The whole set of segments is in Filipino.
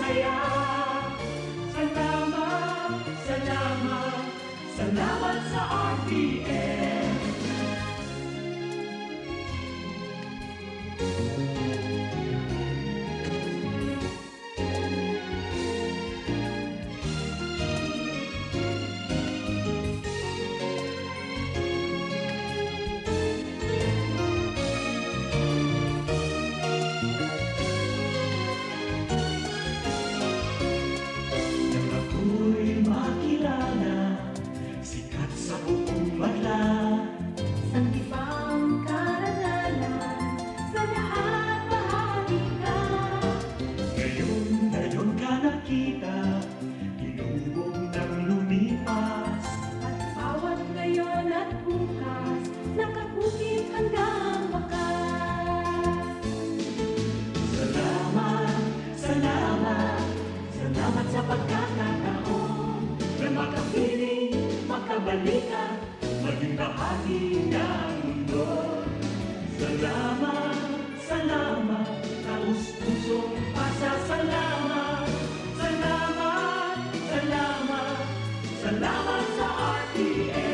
saya. Salamat, salamat, salamat sa RTM. Makabalikan, maging bahagi ng mundo. Salamat, salamat, taus-pusong pasasalamat. Salamat, salamat, salamat sa RTM.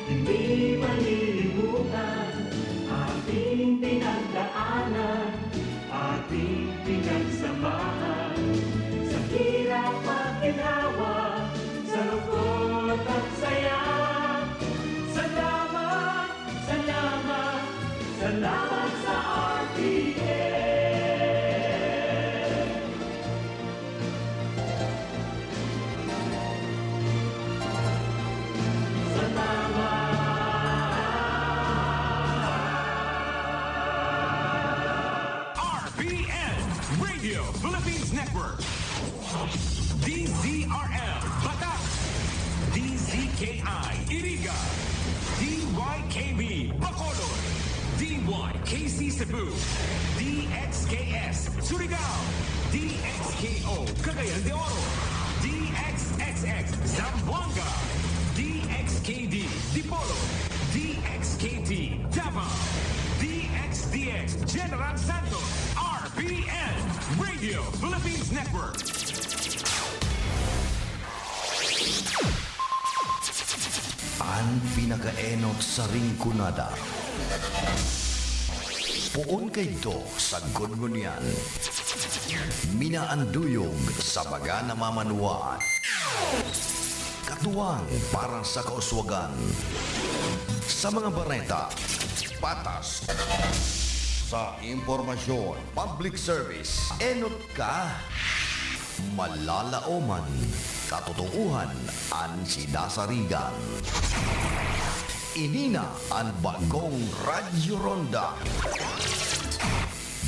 Hindi malilimutan ating pinagdaanan, ating pinagsamahan. Sa hirap at ginawa, sa lungkot at saya. Salamat, salamat, salamat sa RTM. Radio Philippines Network, DZRL Batak, DZKI Iriga, DYKB Bacolod, DYKC Cebu, DXKS Surigao, DXKO Cagayan de Oro, DXXX Zamboanga, DXKD Dipolo, DXKT Davao, DXDX General Santos, RPN Radio Philippines Network. Ang pinakaenot sa ringkunada. Puon kayto sa gungunyan. Minaanduyog sa baga na mamanuan. Katuwang para sa kauswagan. Sa mga bareta, patas. Sa impormasyon, public service, enot ka. Malalaoman, katotohanan, ang sinasarigan. Inina ang bagong Radyo Ronda.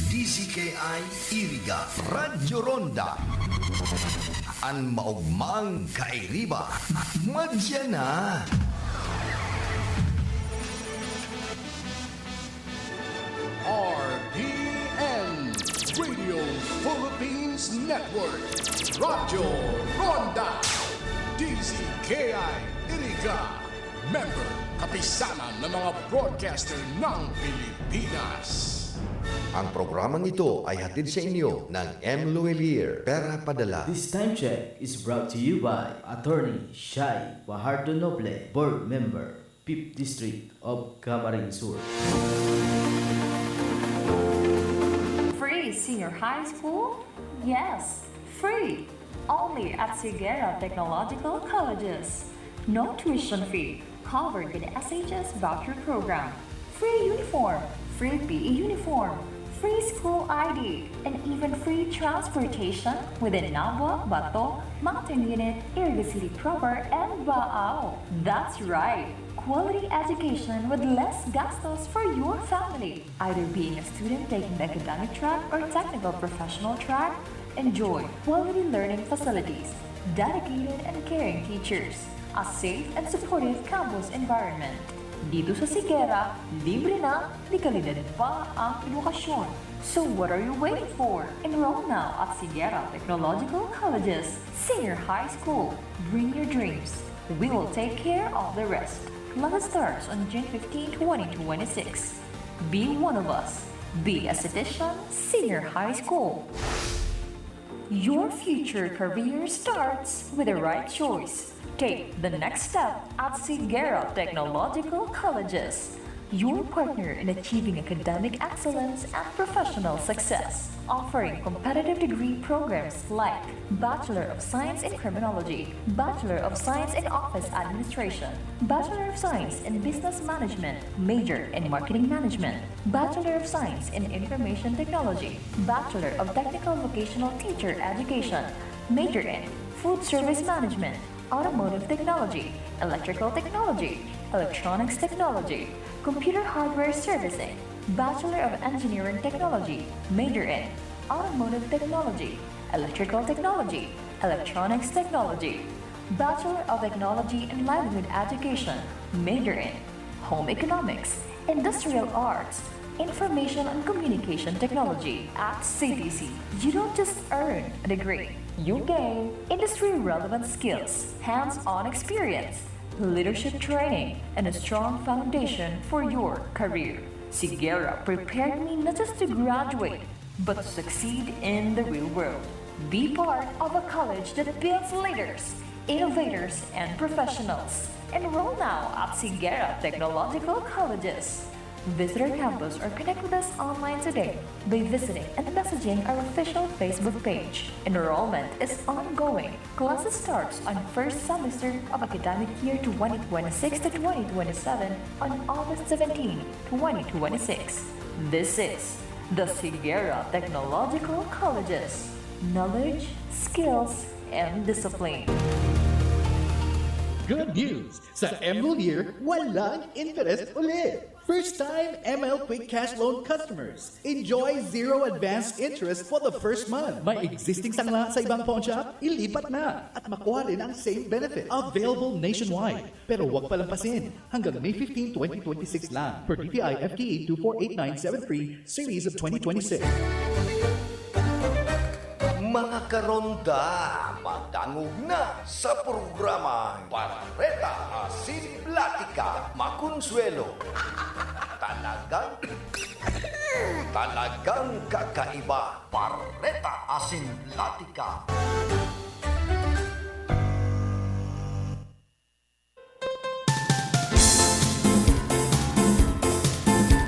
DZKI Iriga Radyo Ronda. Ang maugmang kairiba. Madya na. RPN Radio Philippines Network, Radyo Ronda, DZKI Iriga, member kapisanan ng mga broadcaster ng Pilipinas. Ang programang ito ay hatid sa inyo ng M. Luelier, Pera Padala. This time check is brought to you by Attorney Shai Wahardo Noble, Board Member, 5th District of Camarines Sur. Free senior high school? Yes, free. Only at Sigera Technological Colleges. No tuition fee. Covered with the SHS voucher program. Free uniform. Free PE uniform. Free school ID. And even free transportation within Nabua, Bato, Mountain Unit, Iriga City Proper, and Baao. That's right. Quality education with less gastos for your family. Either being a student taking the academic track or technical professional track, enjoy quality learning facilities. dedicated and caring teachers, a safe and supportive campus environment. Dito sa Sigera, libre na, di kalidad pa ang edukasyon. So what are you waiting for? Enroll now at Sigera Technological Colleges Senior High School. Bring your dreams. We will take care of the rest. Class starts on June 15, 2026. Be one of us. Be a citizen Senior High School. Your future career starts with the right choice. Take the next step at Sigera Technological Colleges, your partner in achieving academic excellence and professional success, offering competitive degree programs like Bachelor of Science in Criminology, Bachelor of Science in Office Administration, Bachelor of Science in Business Management, major in Marketing Management, Bachelor of Science in Information Technology, Bachelor of Technical Vocational Teacher Education, major in Food Service Management, Automotive Technology, Electrical Technology, Electronics Technology, Computer Hardware Servicing, Bachelor of Engineering Technology, major in Automotive Technology, Electrical Technology, Electronics Technology, Bachelor of Technology in Livelihood Education, major in Home Economics, Industrial Arts, Information and Communication Technology at CTC. You don't just earn a degree, you gain industry-relevant skills, hands-on experience, leadership training, and a strong foundation for your career. Sigera prepared me not just to graduate, but to succeed in the real world. Be part of a college that builds leaders, innovators, and professionals. Enroll now at Sigera Technological Colleges. Visit our campus or connect with us online today by visiting and messaging our official Facebook page. Enrollment is ongoing. Classes starts on first semester of academic year 2026 to 2027 on August 17, 2026. This is the Sigera Technological Colleges. Knowledge, skills, and discipline. Good news! Sa ML Year, walang interest ulit! First-time ML Quick Cash Loan customers, enjoy zero advance interest for the first month. May existing sangla sa ibang pawn shop? Ilipat na at makuha rin ang same benefit. Available nationwide. Pero huwag palampasin. Hanggang May 15, 2026 lang. Per DTI FTE 248973, Series of 2026. Mga karonda, magdangog na sa programang Parreta Asin Platica Makonsuelo. Talagang kakaiba. Parreta Asin Platica.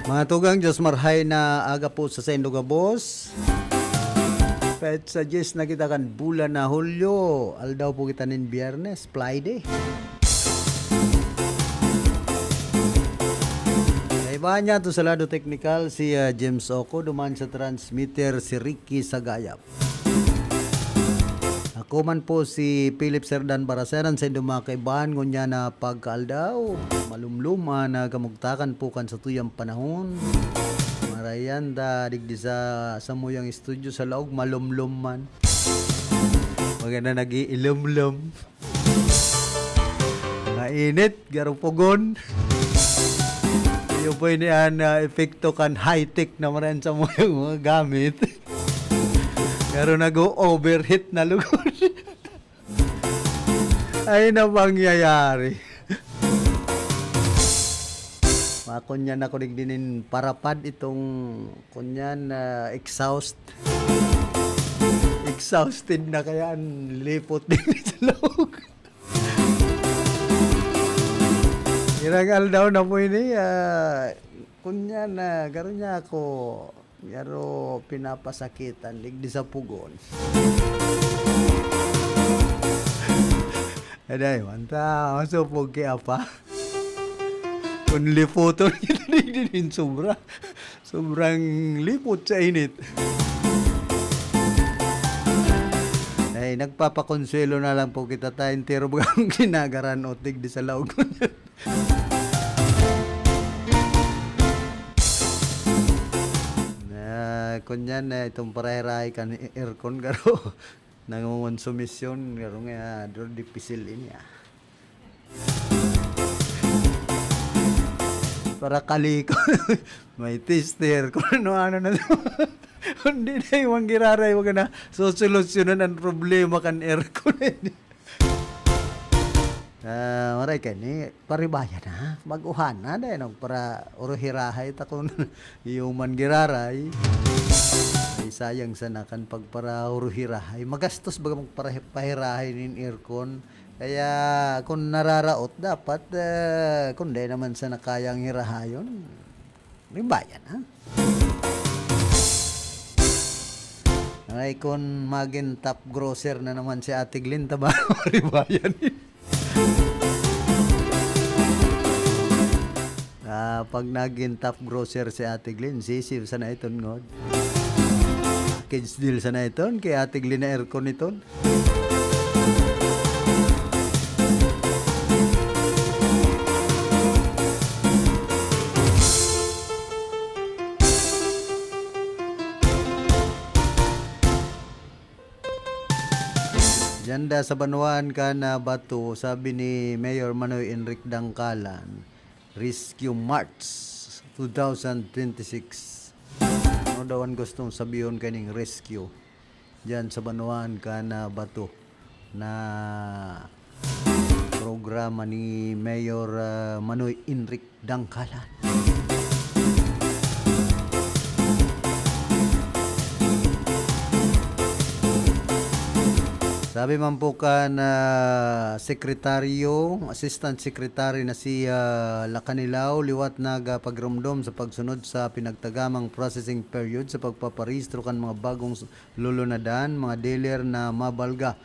Mga tugang, Diyos marhay na aga po sa Sendoga Boss. Pet suggest na kita kan bulan na Hulyo. Aldaw po kita nin Biyernes, Friday. Iba niya to sa lado technical si James Oko, duman sa transmitter si Ricky Sagayap. Ako man po si Philip Serdan Baraseran sa dumakaibahan ngunya na pagkaaldaw. Malumluman na kamugtakan po kan sa tuyang panahon. Marayan da digdi sa samuyang studio sa laog malumlum man. Maganda nag-iilumlum. Mainit, garupogon. Yung po yan epekto kan high-tech na maran sa mga gamit. Pero nag-overheat na lugod. Ay na pangyayari. Makunyan ako digdinin parapad itong kunyan exhausted na kaya lipot din sa loob. Iragal daw na po ini kunyan garo niya ako garo pinapasakitan ligdi sa pugon. Aday, manta, masupog kaya pa. Kung lipoton kita din sobrang lipot sa init. Ay, nagpapakonsuelo na lang po kita tayong tiro bagang ginagaran o tigdi sa laog ko niya. Kunyan itong parahiray kan aircon garo. nangungonsumisyon karon nga do dipisil niya. Para kaliko may tester kung ano na hindi na yung giraray wag na so solusyonan ang problema kan aircon. Maray ka ni paribayan na mag-uhan na dahil para uruhirahay ta kung human giraray ay sayang sana kan pagpara uruhirahay magastos baga magpahirahay nin aircon kaya kung nararaot dapat kung di naman sana kayang hirahayon ribayan ha. Ay kung maging top grocer na naman si Ate Glenn taba ribayan pag naging top grocer si Ate Glenn, sisiv sana iton ngod. Package deal sana iton kay Ate Glenn na aircon iton. Janda sa Banuan ka na bato, sabi ni Mayor Manoy Enrique Dangkalan, Rescue March 2026. Ano daw ang gustong sabihin kaning rescue? Diyan sa Banuan ka na bato na programa ni Mayor Manoy Enrique Dangkalan. Sabi man po ka na sekretaryo, assistant secretary na si Lacanilaw, liwat nagapagramdom sa pagsunod sa pinagtagamang processing period sa pagpaparehistro kan mga bagong lulunadan, mga dealer na mabalga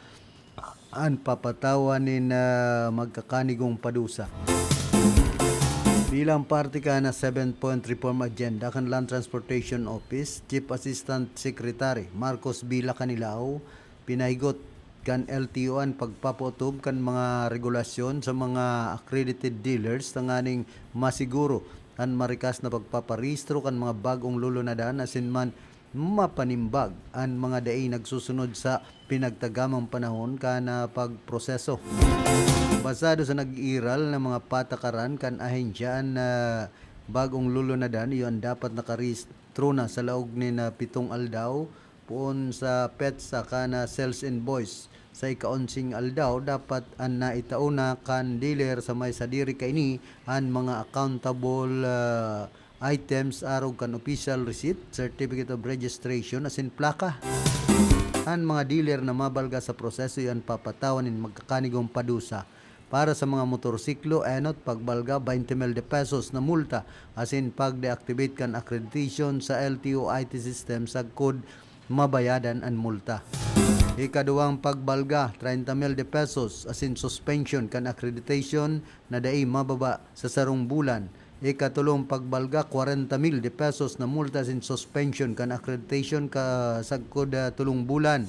ang papatawanin na magkakanigong padusa. Bilang parte ka na 7-point reform agenda kan Land Transportation Office, Chief Assistant Secretary Marcos B. Lacanilaw, pinahigot kan LTO ang pagpapotob kan mga regulasyon sa mga accredited dealers tanganing masiguro ang marikas na pagpaparehistro kan mga bagong lulunadan asin man mapanimbag ang mga daay nagsusunod sa pinagtagamang panahon kana pagproseso. Basado sa nag-iral na mga patakaran kan ahensyaan na bagong lulunadan iyon dapat nakarehistro na sa laog ni na 7 aldaw puon sa PETSA kana sales invoice sa ika-11 aldaw dapat an naitauna kan dealer sa may sadiri kaini an mga accountable items arog kan official receipt, certificate of registration asin plaka. An mga dealer na mabalga sa proseso yan papatawan in magkakanigong padusa. Para sa mga motorsiklo, enot pagbalga 20,000 pesos na multa asin pag-deactivate kan accreditation sa LTO IT system sa code mabayadan ang multa. Ikaduwang pagbalga 30,000 pesos asin suspension kan accreditation na dai mababa sa sarong bulan. Ikatulong pagbalga 40,000 pesos na multa asin suspension kan accreditation ka sagkod 3 bulan.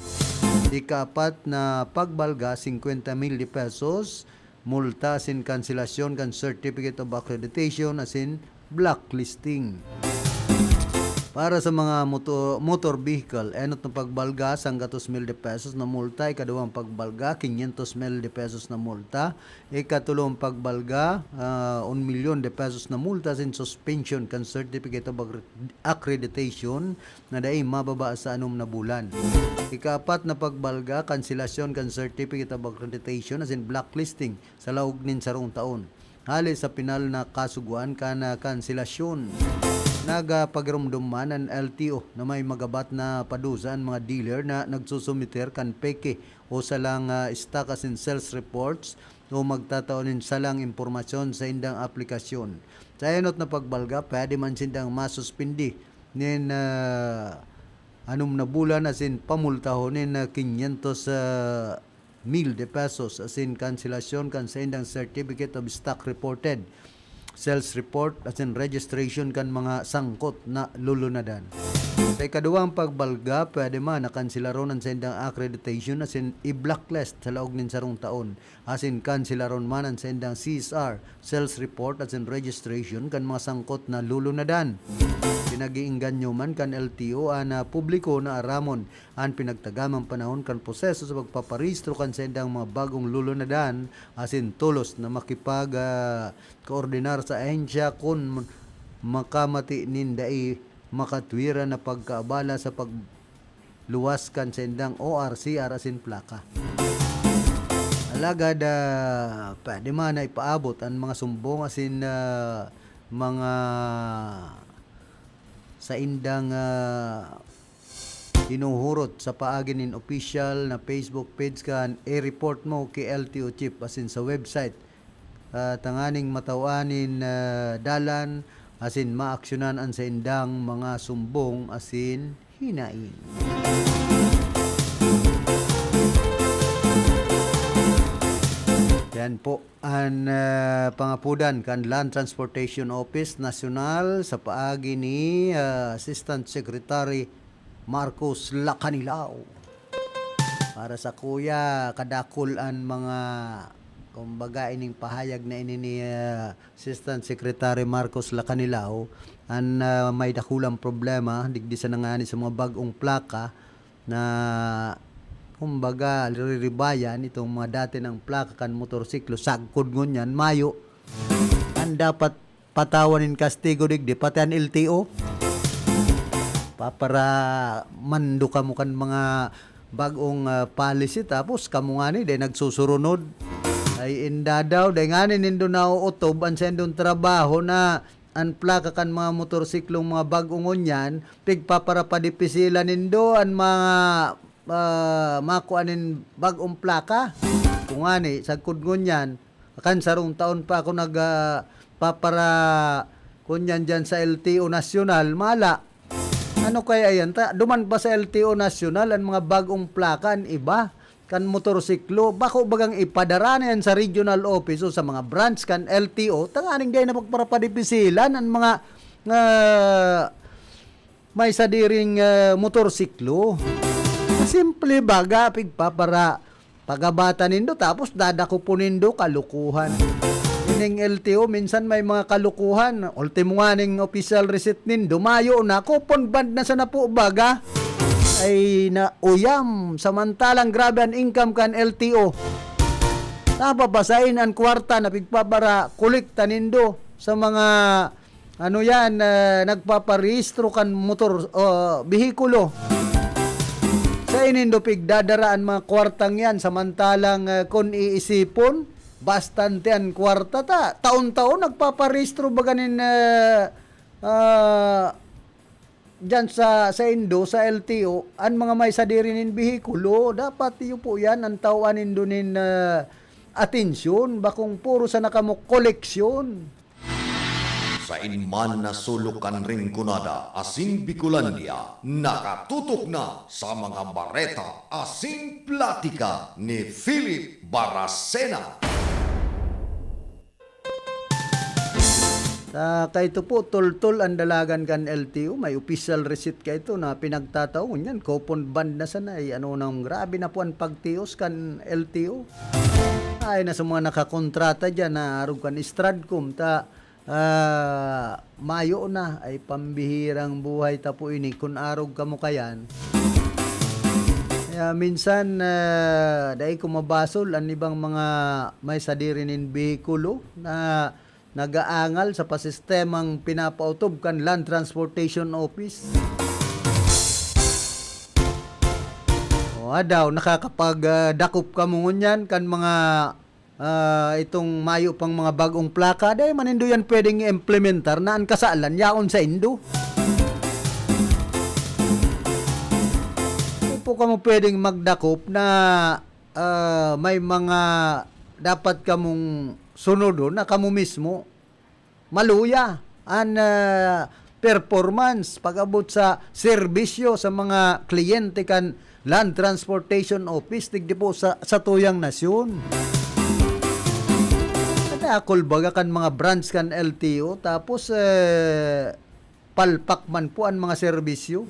Ikaapat na pagbalga 50,000 pesos multa asin kanselasyon kan certificate of accreditation asin blacklisting. Para sa mga motor vehicle, enot na pagbalga 100,000 pesos na multa, ikaduwang pagbalga 500,000 pesos na multa, ikatulong pagbalga 1,000,000 pesos na multa sin suspension kan certificate of accreditation na dai mababa sa 6 na bulan. Ikaapat na pagbalga kanselasyon kan certificate of accreditation asin blacklisting sa laog nin sarong taon. Hali sa pinal na kasuguan kana kanselasyon. Nagapagramduman ang LTO na may magabat na padusan mga dealer na nagsusumiter kan peke o salang stock asin sales reports o magtataonin salang impormasyon sa indang aplikasyon. Sa enot na pagbalga, pwede man sindang masuspindi nin 6 na bulan asin pamultahonin na 500,000 pesos asin kanselasyon kan sa indang certificate of stock reported. sales report as in registration kan mga sangkot na lulunadan. Sa ikaduwang pagbalga, pwede man nakansilaron sa indang accreditation as in i-blacklist sa laog nin sarong taon. As in kansilaron man sa indang CSR, sales report as in registration kan mga sangkot na lulunadan. Pinagiinggan nyo man kan LTO na publiko na aramon ang pinagtagamang panahon kan proseso sa pagpaparehistro kan sa indang mga bagong lulunadan as in tulos na makipag koordinar sa ahensya kung makamati nindai makatwira na pagkaabala sa pagluwas kan sa indang ORCR as in plaka. Alagad pwede man na ipaabot ang mga sumbong as in mga sa indang inuhurot sa paagi nin official na Facebook page kan i-report mo kay LTO Chief as in sa website tanganing matawanin dalan as in maaksyonan ang sa indang mga sumbong as in hinain. Yan po ang pangapudan kan Land Transportation Office National sa paagi ni Assistant Secretary Marcos Lacanilao. Para sa kuya kadakol ang mga kumbaga ining pahayag na ini ni Assistant Secretary Marcos Lacanilao ang may dakulang problema digdi sa nangani sa mga bagong plaka na kumbaga riribayan itong mga dati ng plaka kan motorsiklo sagkod ngunyan mayo ang dapat patawanin kastigo digdi pati ang LTO para mando ka mo kan mga bagong policy tapos kamo nga ni day nagsusurunod ay inda daw day nga ni nindo na utob ang sendong trabaho na ang plaka kan mga motorsiklong mga bagong ngunyan pigpaparapadipisila nindo ang mga makuanin bagong plaka kung nga ni sagkod ngunyan kan sarong taon pa ako papara kunyan dyan sa LTO National mala ano kaya yan duman pa sa LTO National ang mga bagong plaka ang iba kan motorsiklo bako bagang ipadara yan sa regional office o sa mga branch kan LTO tanganing day na pagparapadipisilan ang mga may sadiring motorsiklo simple baga pigpapara pagabata nindo tapos dadako po nindo kalukuhan ining LTO minsan may mga kalukuhan ultimo nga ning official receipt nindo mayo na coupon band na sa napo baga ay na uyam samantalang grabe ang income kan LTO napabasain ang kwarta na pigpapara kolekta nindo sa mga ano yan nagpaparehistro kan motor bihikulo sa inindo pigdadaraan mga kwartang yan samantalang kung iisipon bastante ang kwarta taon-taon nagpaparehistro baganin dyan sa Indo, sa LTO, ang mga may sadirinin bihikulo, dapat yun po yan, ang tawanin doon atensyon, bakong puro sa nakamok koleksyon. Sa inman na sulukan ring kunada, asing Bicolandia, nakatutok na sa mga bareta, asing platika ni Philip Baracena. Kaito po, tol-tol ang dalagan kan LTO. May official receipt kaito na pinagtataon yan. Coupon band na sanay. Ano nang grabe na po ang pagtios kan LTO. Ay na sa mga nakakontrata dyan na arog kan Stradcom. Mayo na ay pambihirang buhay tapo ini. Kung arog ka mo kayan. Kaya minsan dahil kumabasol ang ibang mga may sadirinin bihikulo na nagaangal sa pasistemang pinapautob kan Land Transportation Office. O daw nakakapag-dakop ka mo ngunyan kan mga itong mayo pang mga bagong plaka dahil manindo yan pwedeng i-implementar na ang kasalan yaon sa Indo. Hindi po ka mo pwedeng magdakop na may mga dapat kamong sunod na kamo mismo maluya ang performance pag-abot sa serbisyo sa mga kliyente kan Land Transportation Office digdi po sa tuyang nasyon. Nakol baga kan mga branch kan LTO tapos palpak man po ang mga serbisyo.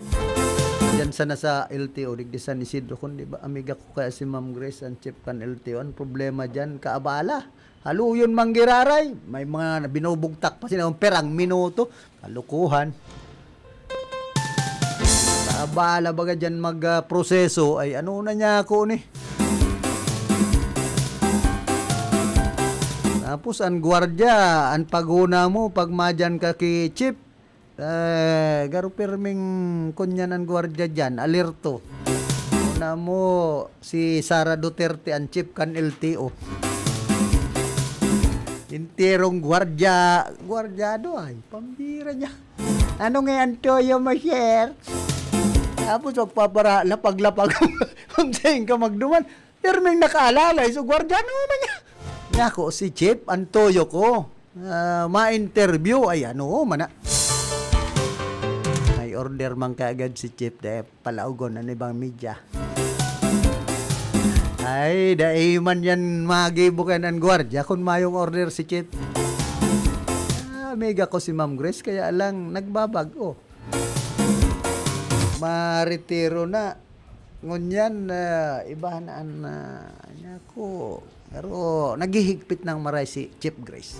Diyan sana sa LTO digdi San Isidro kun di ba amiga ko kaya si Ma'am Grace ang chief kan LTO. Ang problema diyan kaabala. Haluyon manggiraray, may mga binubugtak pa sila perang minuto. Kalukuhan. Kaabala baga diyan magproseso ay ano na niya ako ni. Tapos ang gwardiya, ang paguna mo pag madyan ka ki chief, garo perming kunyan ang gwardiya dyan, alerto. Una mo si Sara Duterte ang chief kan LTO. Intirong gwardyado ay, pambira niya. Ano ngayon to yung ma-share? Tapos magpapara, lapag-lapag kung saan ka magduman. Perming nakaalala, so gwardyano naman niya. Ako si Chief, ang toyo ko. Ma-interview, ay ano, mana. May order man kaagad si Chief dahil palaugon ng ibang media. Ay, dahil man yan magibukan ang gwardya kung mayong order si Chief. Mega ko si Ma'am Grace, kaya lang nagbabago. Maretiro na. Ngunyan, ibahanaan na niya ko. Pero naghihigpit ng maray si Chief Grace.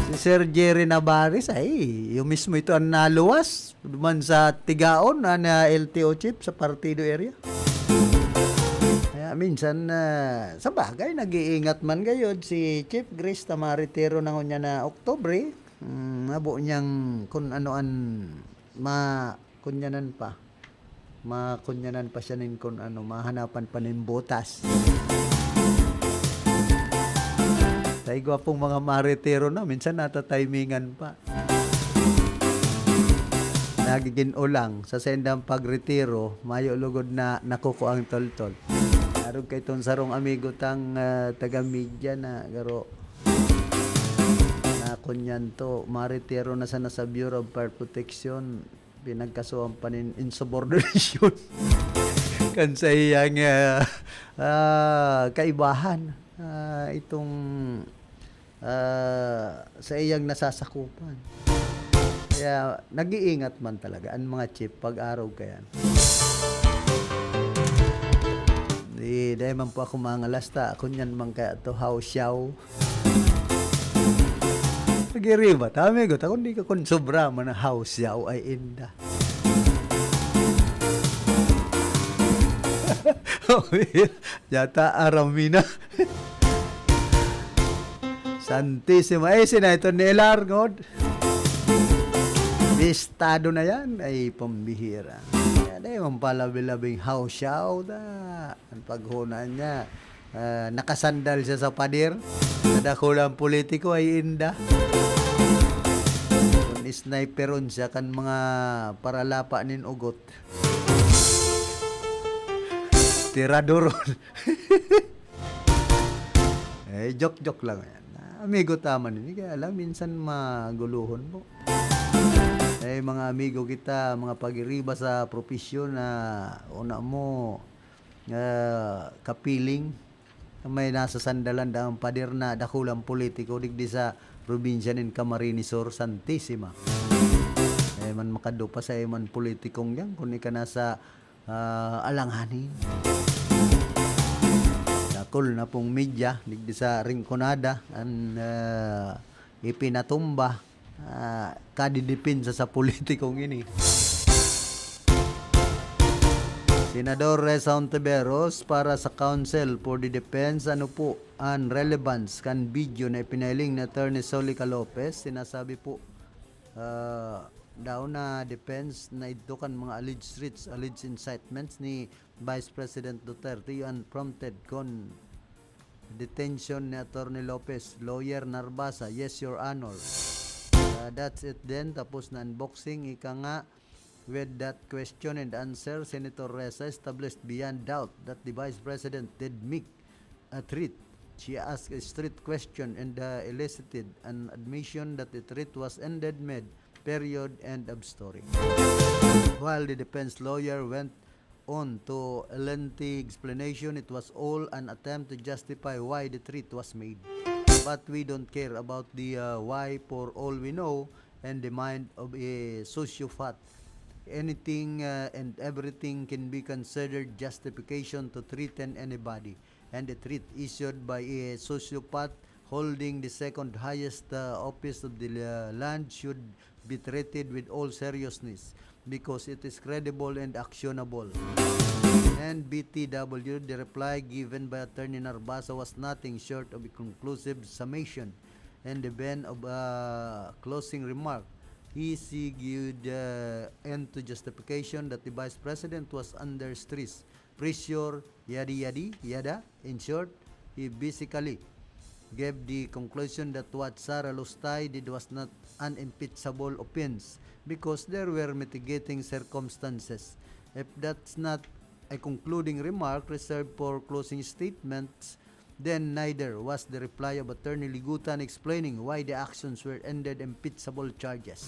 Si Sir Jerry Navarez ay yung mismo ito ang naluwas duman sa Tigaon na LTO chief sa Partido area. Kaya minsan sa bagay nag-iingat man gayod si Chief Grace tamaritero na niya na Oktubre. Nabo niyang kung anoan makunyanan pa. Makunyanan pa siya nin kung ano mahanapan pa nin butas. Tay gwapong mga maritero na minsan natatimingan pa. Nagiging ulang sa sendang pagretiro, mayo lugod na nakuko ang toltol. Arog kay ton sarong amigo tang taga-media na garo na kunyan to maritero na sana sa Bureau of Fire Protection pinagkasuhan pa nin insubordination. Kan sa iyang kaibahan itong sa iyang nasasakupan. Kaya nag-iingat man talaga ang mga chief pag-araw kayan. Dahil man po ako mga lasta, kunyan man kaya to hausyaw. Nagiriba, tami ko, kung di ka kung sobra man na hausyaw ay inda. Yata aramina. Santísima. Sina ito ni Largod. Bistado na yan. Ay, pambihira. Yan ay, mampalabi-labing hausyaw da. Ang paghunan niya. Nakasandal siya sa pader. Nadakulang politiko ay inda. Kung sniperon siya kan mga paralapa nin ugot. Tiradoron. Joke-joke lang yan. Amigo tama nini. Kaya alam, minsan maguluhon po. Mga amigo kita, mga pag-iriba sa propisyon na una mo kapiling. May nasa sandalan daang pader na dakulang politiko digdi sa probinsya nin Camarines Sur, Santísima. Man makadupa sa man politikong yan kung ka nasa alanghanin. Dakol na pong media digdi sa Rinconada ang ipinatumba kadidipinsa sa politikong ini. Senador Reza Ontiveros para sa Council for the Defense ano po ang relevance kan video na ipinailing ni Attorney Solica Lopez. Sinasabi po daw na defense na ito kan mga alleged threats, alleged incitements ni Vice President Duterte yung unprompted con detention ni Attorney Lopez. Lawyer Narbasa, yes, Your Honor. That's it then. Tapos na unboxing. Ika nga, with that question and answer, Senator Reza established beyond doubt that the Vice President did make a threat. She asked a straight question and elicited an admission that the threat was ended mid, period, end of story. While the defense lawyer went on to a lengthy explanation, it was all an attempt to justify why the threat was made. But we don't care about the why for all we know and the mind of a sociopath. Anything and everything can be considered justification to threaten anybody, and the threat issued by a sociopath holding the second highest office of the land should be treated with all seriousness because it is credible and actionable. And BTW, the reply given by Attorney Narbasa was nothing short of a conclusive summation and the bend of a closing remark. He segued into justification that the Vice President was under stress, pressure, yada. In short, he basically gave the conclusion that what Sara Lustay did was not an impeachable offense because there were mitigating circumstances. If that's not a concluding remark reserved for closing statements, then neither was the reply of Attorney Ligutan explaining why the actions were ended impeachable charges.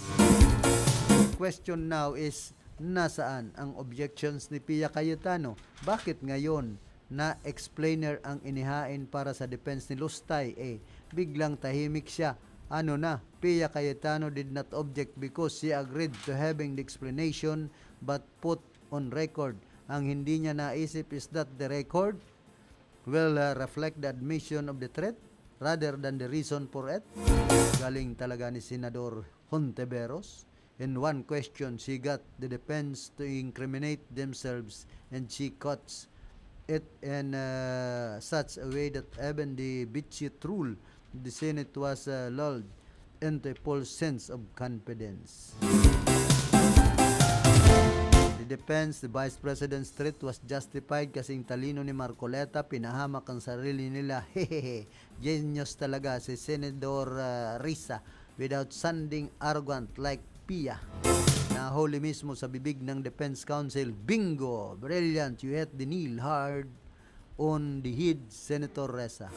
Question now is, nasaan ang objections ni Pia Cayetano? Bakit ngayon na explainer ang inihain para sa defense ni Lustay, biglang tahimik siya? Ano na, Pia Cayetano did not object because she agreed to having the explanation but put on record. Ang hindi niya naisip is that the record will reflect the admission of the threat rather than the reason for it. Galing talaga ni Senador Hontiveros. In one question, she got the defense to incriminate themselves and she cuts it in such a way that even the bitchy rule the Senate was lulled into a false sense of confidence. The defense, the Vice President's threat was justified kasing talino ni Marcoleta, pinahamak ang sarili nila. Hehehe, genius talaga si Senador Risa without sounding arrogant like Pia. Nahuli mismo sa bibig ng Defense Counsel, bingo, brilliant, you hit the nail hard on the head, Senator Risa.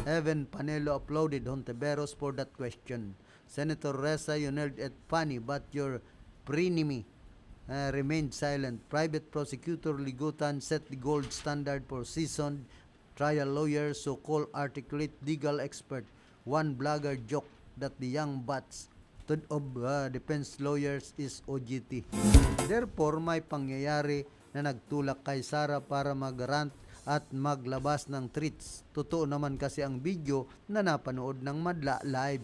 Evan Panelo applauded Hontiveros for that question. Senator Risa, you nailed it funny, but your frenemy remained silent. Private Prosecutor Ligutan set the gold standard for seasoned trial lawyers, so-called articulate legal expert. One blogger joked that the young batch of defense lawyers is OJT. Therefore, may pangyayari na nagtulak kay Sara para mag-rant at maglabas ng treats. Totoo naman kasi ang video na napanood ng Madla live.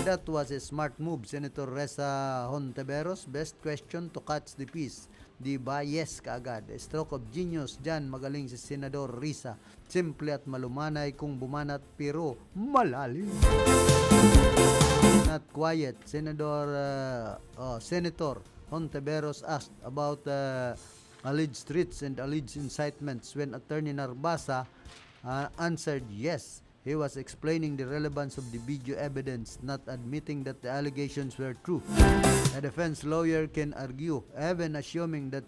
That was a smart move, Senator Risa Hontiveros. Best question to catch the piece. Di ba? Yes, kaagad. A stroke of genius dyan. Magaling si Senador Risa. Simple at malumanay kung bumanat pero malalim. Not quiet. Senator Hontiveros asked about alleged threats and alleged incitements when Attorney Narbasa answered yes. He was explaining the relevance of the video evidence, not admitting that the allegations were true. A defense lawyer can argue, even assuming that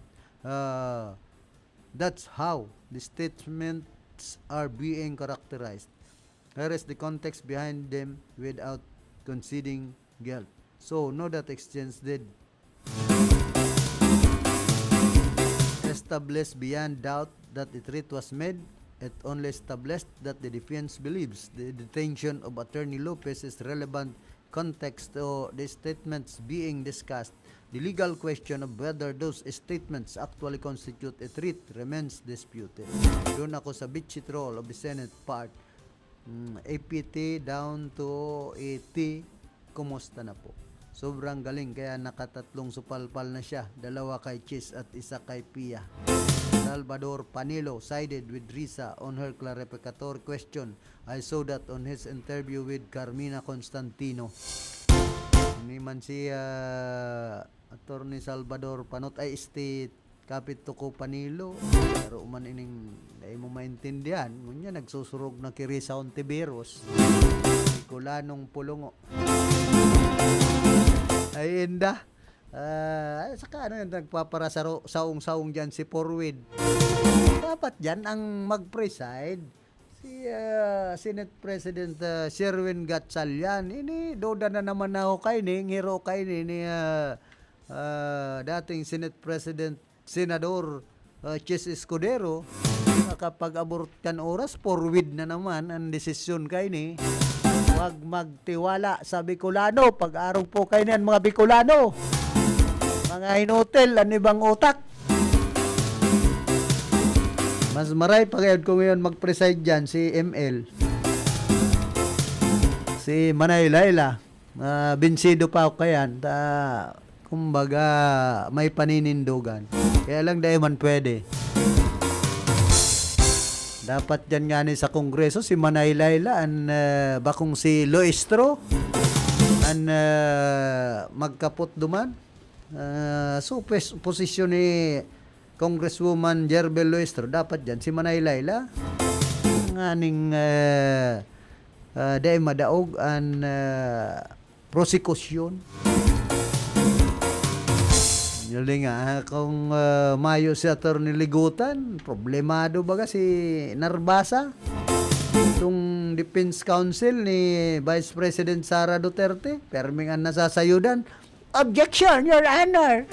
that's how the statements are being characterized. Here is the context behind them without conceding guilt. So, no, that exchange did establish beyond doubt that the threat was made. It only established that the defense believes the detention of Attorney Lopez is relevant context to the statements being discussed. The legal question of whether those statements actually constitute a threat remains disputed. Doon ako sa bitchy troll of the Senate part. APT down to AT, kumusta na po? Sobrang galing kaya nakatatlong supalpal na siya, 2 kay Chis at 1 kay Pia. Salvador Panelo sided with Risa on her clarificatory question. I saw that on his interview with Carmina Constantino. Hindi man si Attorney Salvador Panot ay state kapit to ko Panilo. Pero man ining dahil mo maintindihan, ngunya nagsusurog na kay Risa Hontiveros. Kulanong pulungo. Ay inda. Saka ano yung nagpapara saong-saong dyan si Porwid. Dapat dyan ang mag-preside si Senate President Sherwin Gatchalian. Ini doda na naman ako kay ni hero kay ni dating Senate President Senador Chis Escudero. Kapag abort kan oras, Porwid na naman ang desisyon kay ni. Huwag magtiwala sa Bicolano. Pag-arog po kayo niyan mga Bicolano. Mga inutil, ano ibang utak. Mas maray pa kayo kung ngayon mag-preside dyan si ML. Si Manay Laila. Binsido pa ako kayan. Kumbaga may paninindugan. Kaya lang dahil man pwede. Dapat dyan nga ni sa Kongreso si Manay Laila bakong si Loestro magkapot duman. So posisyon ni Congresswoman Jerbel Loestro dapat dyan si Manay Laila nganing dahil madaog ang prosekusyon. Yun nga, kung mayo si Atty. Ligutan, problemado baga si Narbasa. Itong Defense Council ni Vice President Sara Duterte, perming ang nasasayudan. Objection, Your Honor!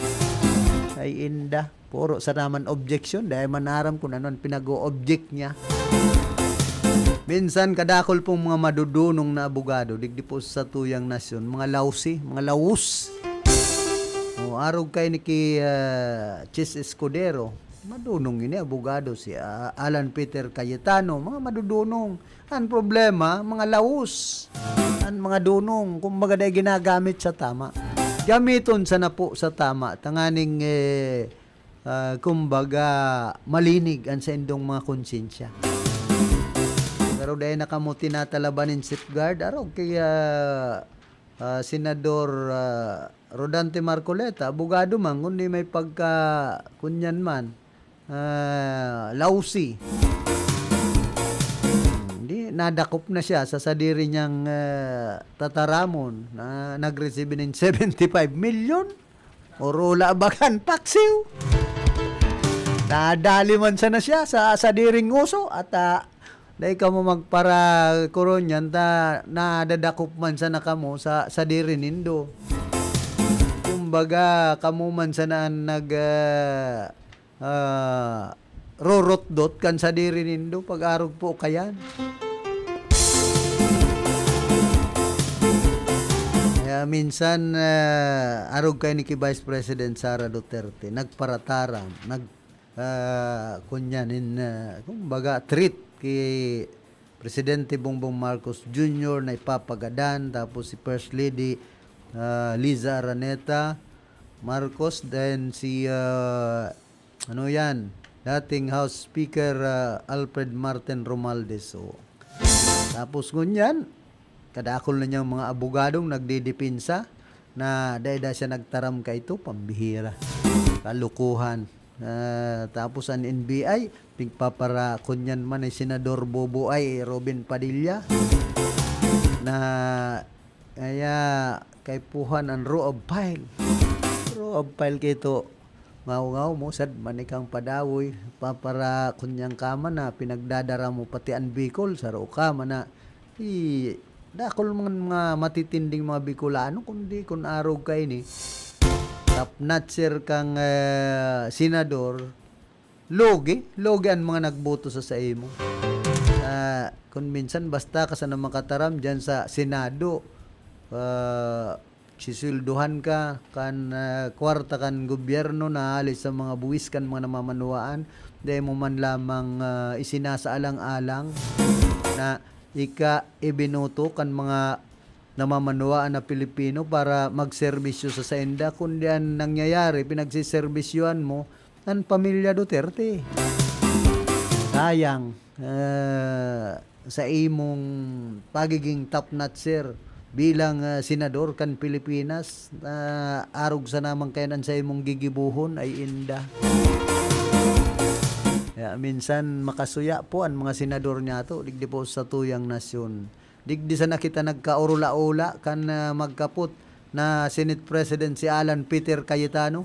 Ay inda, puro sa naman objection dahil manaram kung ano ang pinag-o-object niya. Minsan kadakol pong mga madudunong na abogado, digdi po sa tuyang nasyon, mga lausi, mga laus. Arog kay ni Chis Escudero, madunong ini abogado si Alan Peter Cayetano, mga madudunong. Ang problema, mga laus, ang mga dunong, kumbaga dahil ginagamit sa tama. Gamiton sa na po sa tama, tanganing kumbaga malinig ang sa indong mga konsensya. Pero dahil nakamuti na talabanin safeguard, arog kay Senador Rodante Marcoleta, abogado man, kundi may pagka kunyan man, lausi. Hindi, nadakop na siya sa sadiri niyang tataramon na nag-receive ng 75 million. Orola bagan, paksiw. Nadali man siya na siya sa sadiring uso at dahil ka mo magpara koron yan, nadadakop man sa nakamo sa sadiri nindo. Kumbaga, kamuman sanaan rorot-dot kan sa diri nindo pag-arog po kayan. Kaya minsan, arog kayo ni Vice President Sara Duterte, nagparataram, kunyanin, kumbaga, treat kay Presidente Bongbong Marcos Jr. na ipapagadan, tapos si First Lady Liza Araneta Marcos, then si dating House Speaker Alfred Martin Romualdez. So, tapos ngunyan kadakol na niyang mga abogadong nagdidipinsa na dahil siya nagtaram ka ito, pambihira, kalukuhan. Tapos ang NBI pigpapara kunyan man ay Senador Bobo ay Robin Padilla na kaya kay puhan ang row of file. Row of file kito ngaw mo sad manikang padawoy papara kunyang kama na pinagdadara mo pati ang Bicol sa row kama na dakol mga matitinding mga Bicolano kundi kun arog kay ni top notcher kang senador logi ang mga nagboto sa imo. Kung minsan basta ka sa makataram dyan sa Senado, sisilduhan ka kan kwarta kan gobyerno na alis sa mga buwis kan mga namamanuaan dahil mo man lamang isinasaalang-alang na ibinuto kan mga namamanuaan na Pilipino para magserbisyo sa senda, kundi ang nangyayari pinagsiservisyoan mo ang pamilya Duterte. Sayang sa imong pagiging top notcher bilang senador kan Pilipinas, arog sa namang kayanan sa imong gigibuhon ay inda. Kaya minsan makasuya po ang mga senador niya to, digdi po sa tuyang nasyon. Digdi sa nakita nagkaurula-ula kan magkaput na Senate President si Alan Peter Cayetano.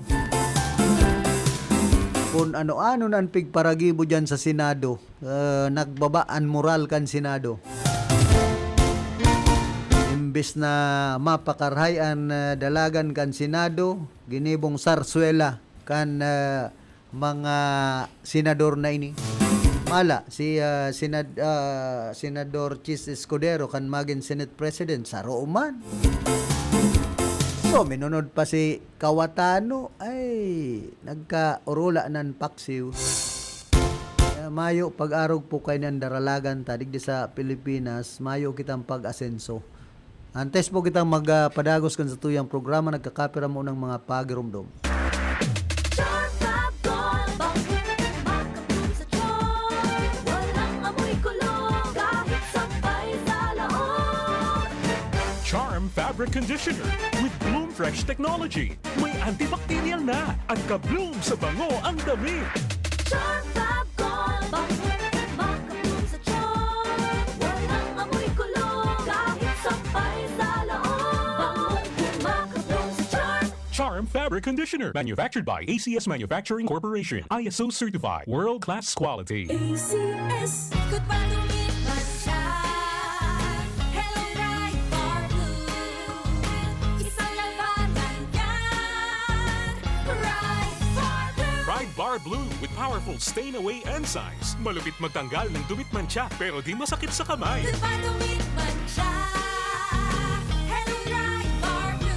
Kung ano-ano nan pigparagibo dyan sa Senado, nagbabaan moral kan Senado. Imbes na mapakarhay ang dalagan kan Senado, ginibong sarswela kan mga senador na ini. Mala si Senador Chis Escudero kan maging Senate President sa Roman. So minunod pa si Kawatano ay nagka-urula nan paksiw. Mayo pag-arog po kay ng daralagan tadig di sa Pilipinas, mayo kitang pag-asenso. Antes po kitang magpadagos kan sa tuyang programa, nagkakapira mo ng mga pagirumdom. Charm Fabric Conditioner with Bloom Fresh Technology. May antibacterial na at ka-bloom sa bango ang damit. Charm Fabric Conditioner, manufactured by ACS Manufacturing Corporation. ISO certified, world-class quality. ACS, good madumi siya. Hello, right for blue. Isang labanan yan. Right for blue. Pride Bar Blue with powerful stain-away enzymes. Malupit magtanggal ng dumit mancha pero di masakit sa kamay. Good madumi siya. Hello, right for blue.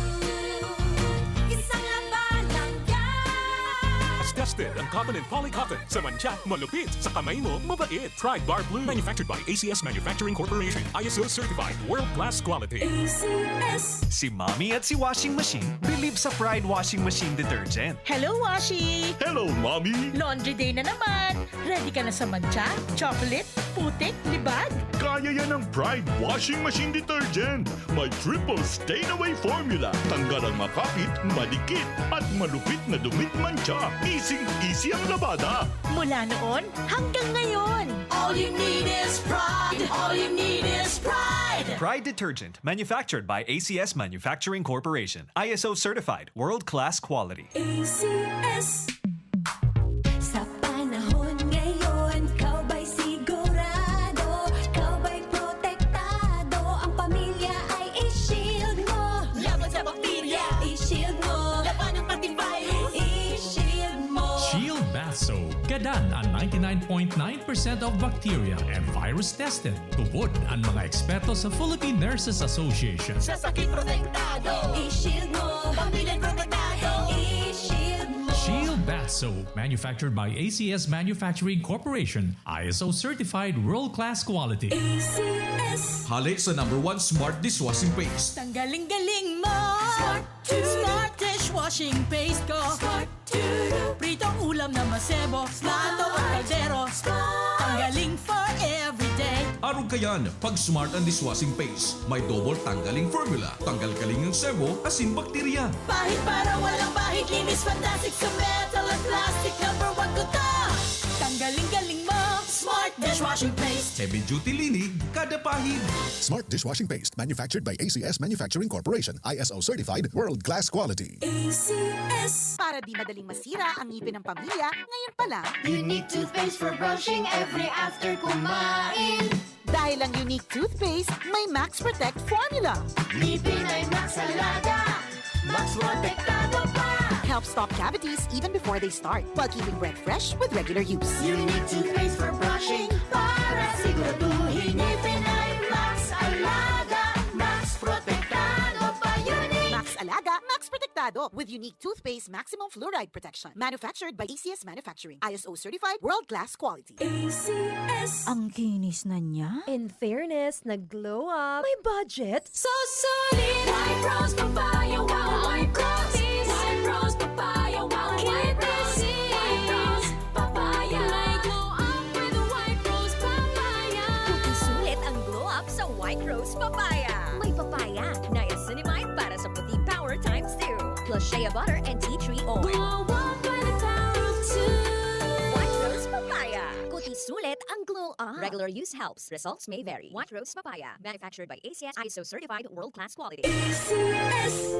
Isang labanan yan. As tested ang cotton and polycotton sa mancha, malupit sa kamay mo, mabait. Pride Bar Blue, manufactured by ACS Manufacturing Corporation. ISO certified, world-class quality. ACS. Si Mommy at si Washing Machine believe sa Pride Washing Machine Detergent. Hello, Washi! Hello, Mommy! Laundry day na naman! Ready ka na sa mancha, chocolate, putik, libag? Kaya yan ang Pride Washing Machine Detergent. May triple stain-away formula. Tanggal ang makapit, malikit, at malupit na dumit mancha. Easy ang labada. Mula noon hanggang ngayon. All you need is pride. All you need is pride. Pride Detergent, manufactured by ACS Manufacturing Corporation. ISO certified, world-class quality. ACS. Sa panahon ngayon, kau ba'y sigurado? Kau ba'y protektado? Ang pamilya ay i-shield mo. Laban sa bakterya, i-shield mo. Laban ng antivirus, i-shield mo. Shield Bath Soap. Gadan ang 99.9% of bacteria and virus tested. Tubod ang mga eksperto sa Philippine Nurses Association. Sa sakit protektado, i-shield mo. Pamilya protektado, i-shield mo. Shield Bath Soap, manufactured by ACS Manufacturing Corporation. ISO certified, world-class quality. ACS. Hali sa #1 Smart Dishwashing Paste. Tanggaling-galing mo! Smart dishwashing paste ko! Pritong ulam na masebo, plato o kaldero. Tanggaling for everyday. Araw kayan, pag Smart ang Dishwashing Paste, may double tanggaling formula. Tanggal kaling ng sebo, asin bakterya. Pahit para walang bahid, linis fantastic sa metal at plastic. #1 ko to. Tanggaling-galing mo, Smart dishwashing paste. Heavy duty linig, kada pahid. Smart Dishwashing Paste, manufactured by ACS Manufacturing Corporation. ISO certified, world-class quality. ACS. Para di madaling masira ang ngipin ng pamilya, ngayon pa lang. Unique toothpaste for brushing every after kumain. Dahil ang unique toothpaste, may Max Protect formula. Ngipin ay Max Alaga. Max protektado pa. Helps stop cavities even before they start, while keeping breath fresh with regular use. Unique toothpaste for brushing para siguraduhin ngipin ay Max Alaga. Max protektado pa. Unique. Max Alaga, Max Protectado with unique toothpaste maximum fluoride protection. Manufactured by ACS Manufacturing. ISO certified, world-class quality. ACS. Ang kinis na niya. In fairness, nag-glow up. May budget. So solid. White Rose Papaya, wow, White Rose. White Rose Papaya, wow, White Rose. White Rose Papaya. May glow up with White Rose Papaya. Puti sulit ang glow up sa White Rose Papaya. May papaya, niacinamide para sa puti power times 2. Plus shea butter and tea tree oil. Glow up with the power of 2. White Rose Papaya. Puti sulit ang glow up. Regular use helps. Results may vary. White Rose Papaya. Manufactured by ACS ISO certified world-class quality. ACS.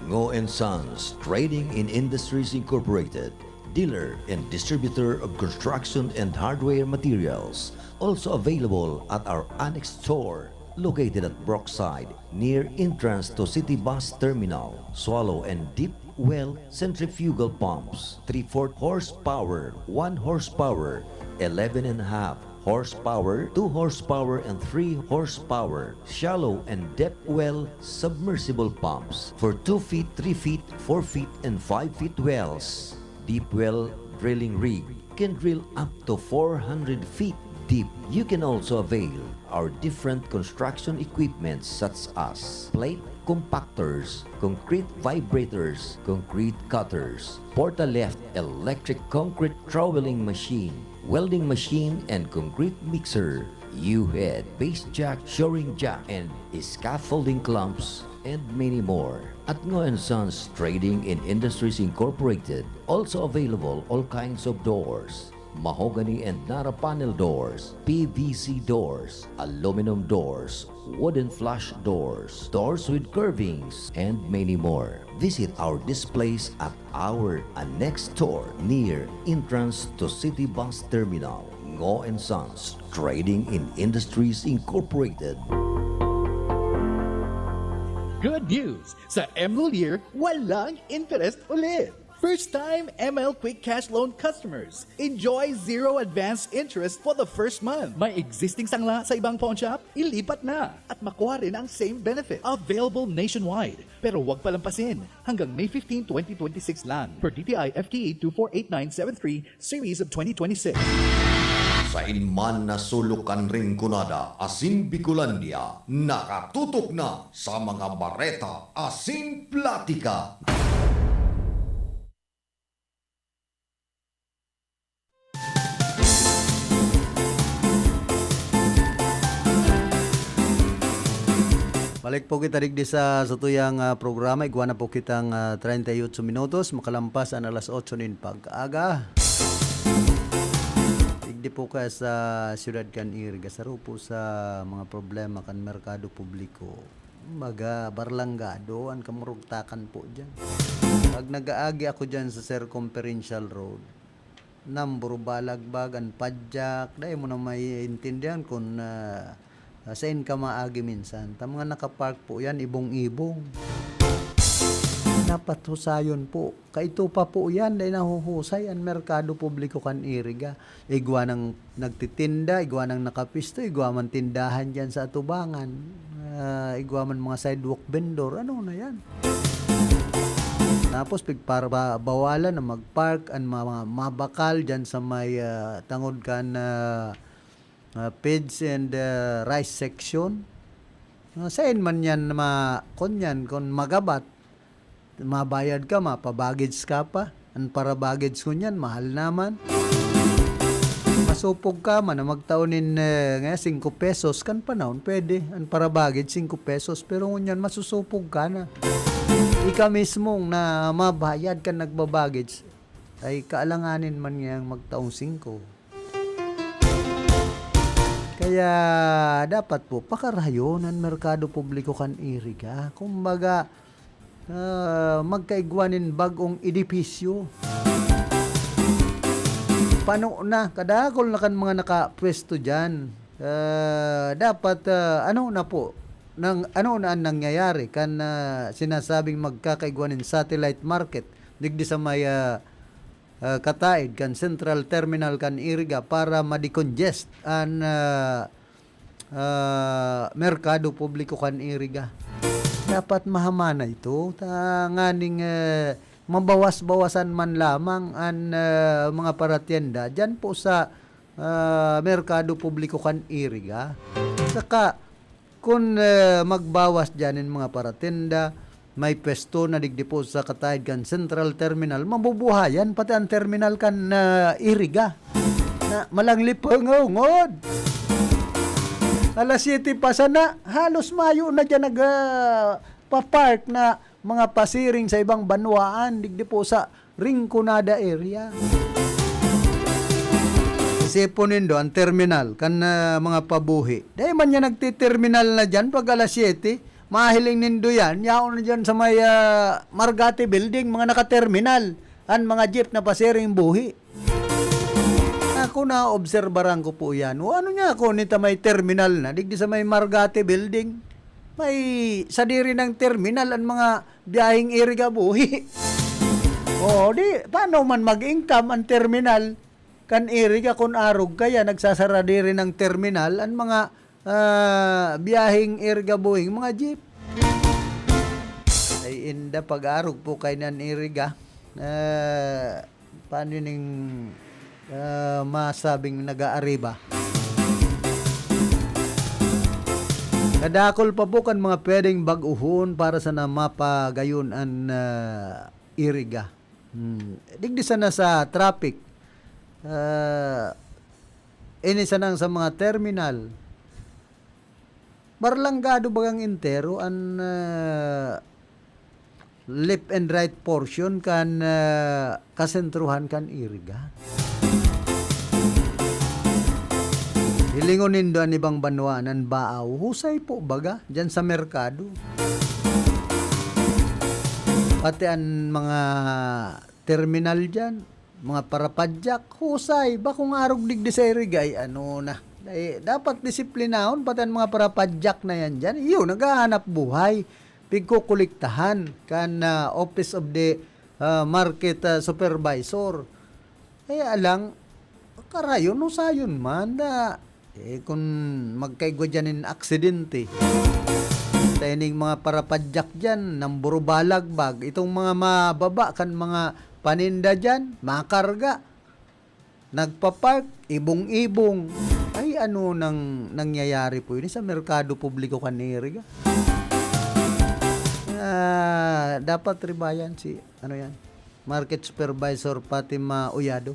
Ngo & Sons Trading in Industries Incorporated, dealer and distributor of construction and hardware materials. Also available at our annex store located at Brookside near entrance to City Bus Terminal, Swallow and Deep well centrifugal pumps, 3/4 horsepower, 1 horsepower, 11.5 horsepower, 2 horsepower, and 3 horsepower, shallow and depth well submersible pumps for 2 feet, 3 feet, 4 feet, and 5 feet wells. Deep well drilling rig can drill up to 400 feet deep. You can also avail our different construction equipment such as plate compactors, concrete vibrators, concrete cutters, porta-left electric concrete troweling machine, welding machine, and concrete mixer, U-head, base jack, shoring jack, and scaffolding clamps, and many more. At Ngo & Sons Trading in Industries Incorporated, also available all kinds of doors, mahogany and Nara panel doors, PVC doors, aluminum doors, wooden flush doors, doors with curvings, and many more. Visit our displays at our annex store near entrance to City Bus Terminal. Ngo & Sons Trading in Industries Incorporated. Good news! Sa ML Year, walang interest ulit! First-time ML Quick Cash Loan customers, enjoy zero advance interest for the first month. May existing sangla sa ibang pawn shop? Ilipat na at makuha rin ang same benefit. Available nationwide. Pero huwag palampasin. Hanggang May 15, 2026 lang. Per DTI FTE 248973 Series of 2026. Sa inman na sulukan ring kunada, Asin Bicolandia, nakatutok na sa mga bareta, Asin Platika. Balik po kita digdi sa tuyang programa. Igwa na po kitang 38 minutos. Makalampas ang alas 8 nin pag-aga. Digdi po ka sa Ciudad Canir. Gasaro po sa mga problema kan merkado publiko. Maga barlanggado ang kamurugtakan po dyan. Pag nag-aagi ako dyan sa Circumferential Road, namburo balagbagan, padjak, dahil mo na may intindihan kung saan ka maagi minsan. Ta mga nakapark po yan, ibong-ibong. Dapat husayon po. Kaito pa po yan, dahil nahuhusay ang merkado publiko kan iriga. Igwa ng nagtitinda, igwa ng nakapisto, igwa man tindahan dyan sa atubangan. Igwa man mga sidewalk vendor, ano na yan. Tapos para bawalan na magpark ang mga mabakal dyan sa may tangod kan pigs and rice section. Saan man yan kung magabat, mabayad ka, mapabaggage ka pa. Ang para baggage ko yan, mahal naman. Masupog ka man na magtaunin 5 pesos kan panahon, pwede. Ang para baggage 5 pesos, pero ngunyan masusupog ka na. Ika mismong na mabayad ka nagbabaggage, ay kaalanganin man niyang magtaong 5. Kaya dapat po pakarayon ang merkado publiko kan iriga. Kumbaga magkaigwanin bagong edipisyo. Paano na kadakol na kan mga nakapwesto diyan. Dapat ano na po ano na ang nangyayari kan sinasabing magkakaigwanin satellite market digdi sa may kataid kan Central Terminal kan iriga para ma-decongest ang merkado publiko kan iriga. Dapat mahamana ito nganing mabawas-bawasan man lamang ang mga paratienda dyan po sa merkado publiko kan iriga. Saka kung magbawas dyan ng mga paratienda, may pwesto na digdi po sa kataid kan Central Terminal, mabubuhayan pati ang terminal kan iriga na malanglipangungod. Alas 7 pa sana, halos mayo na dyan papark na mga pasiring sa ibang banwaan digdi po sa Rinconada area. Sipunin do ang terminal kan mga pabuhi. Dahil man yan nagtiterminal na dyan pag alas 7, mahiling nindo yan, yaon na dyan sa may Margate building, mga nakaterminal, ang mga jeep na pasiring buhi. Ako na obserbaran ko po yan. O ano niya ako nita may terminal na, digdi sa may Margate building, may sadiri ng terminal ang mga biyahing iriga buhi. Oo, di, paano man mag-income ang terminal? Kan iriga kun arog kaya nagsasara di rin ang terminal ang mga biyaheng iriga buhing mga jeep. Ay inda pag-arog po kay nan iriga. Paano ning masabing nag-aariba? Kadakol pa po kan mga pwedeng baguhon para sa namapagayon ang iriga. Digdisa na sa traffic. Inisa nang sa mga terminal. Barlanggado bagang intero ang left and right portion kan kasentruhan kan iriga. Hilingon nindo ang ibang banwanan baaw. Husay po baga dyan sa merkado. Pati ang mga terminal dyan, mga parapadyak, husay. Ba kung arog digdi sa irigay, ano na. Dapat disiplinahon pati ang mga parapadyak na yan dyan. Yun, naghahanap buhay. Pigkukuliktahan kan Office of the Market Supervisor. Kaya lang, karayon no sayon man na kung magkaigwa dyan in aksidente. Taining mga parapadyak dyan, namburo balagbag. Itong mga mababa kan mga paninda dyan, makarga. Nagpapark, ibong-ibong. Ay ano nang nangyayari po yun sa merkado publiko kaniriga. Dapat ribayan si ano yan, Market Supervisor Fatima Uyado.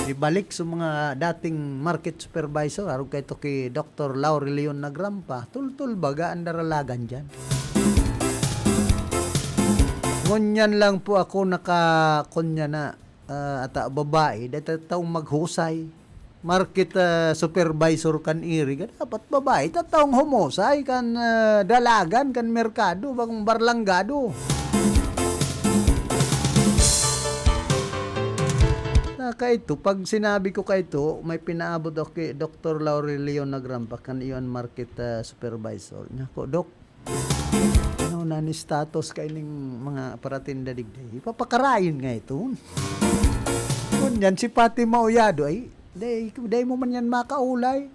Ibalik sa mga dating market supervisor, arog kay to kay Dr. Laurel Leon Nagrampa, tultul baga ang daralagan dyan. Ngunyan lang po ako nakakunya na ata babae, dahil taong maghusay. Market supervisor kan iri, dapat babae, taong humusay kan dalagan, kan merkado, bang barlanggado. Kaito, pag sinabi ko kaito, may pinaabot ako kay Dr. Laurel Leon Nagrampa, kan iyon market supervisor. Nako, Dok, ano na ni status kay ning mga paratinda digday? Ipapakarayin nga ito. Kunyan, si Fatima Uyado, ay, day mo man yan makaulay.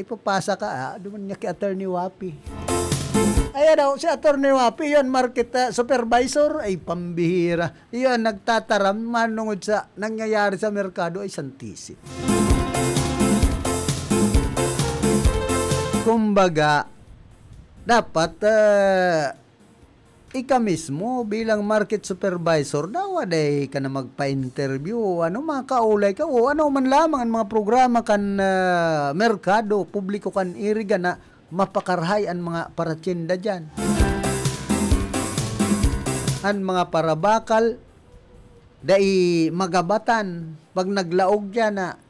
Ipapasa ka, duman niya kay Attorney Wapi. Ayan daw, si Atty. Wapi, yun, market supervisor, ay pambihira. Yun, nagtataram, manungod sa nangyayari sa merkado, ay santisip. Kumbaga, dapat, ika mismo, bilang market supervisor, dawaday ka na magpa-interview, ano, makaulay ka, o ano man lamang ang mga programa kan merkado, publiko kan iriga na, mapakarhay ang mga paratinda dyan. Ang mga parabakal, dai magabatan, pag naglaog dyan na,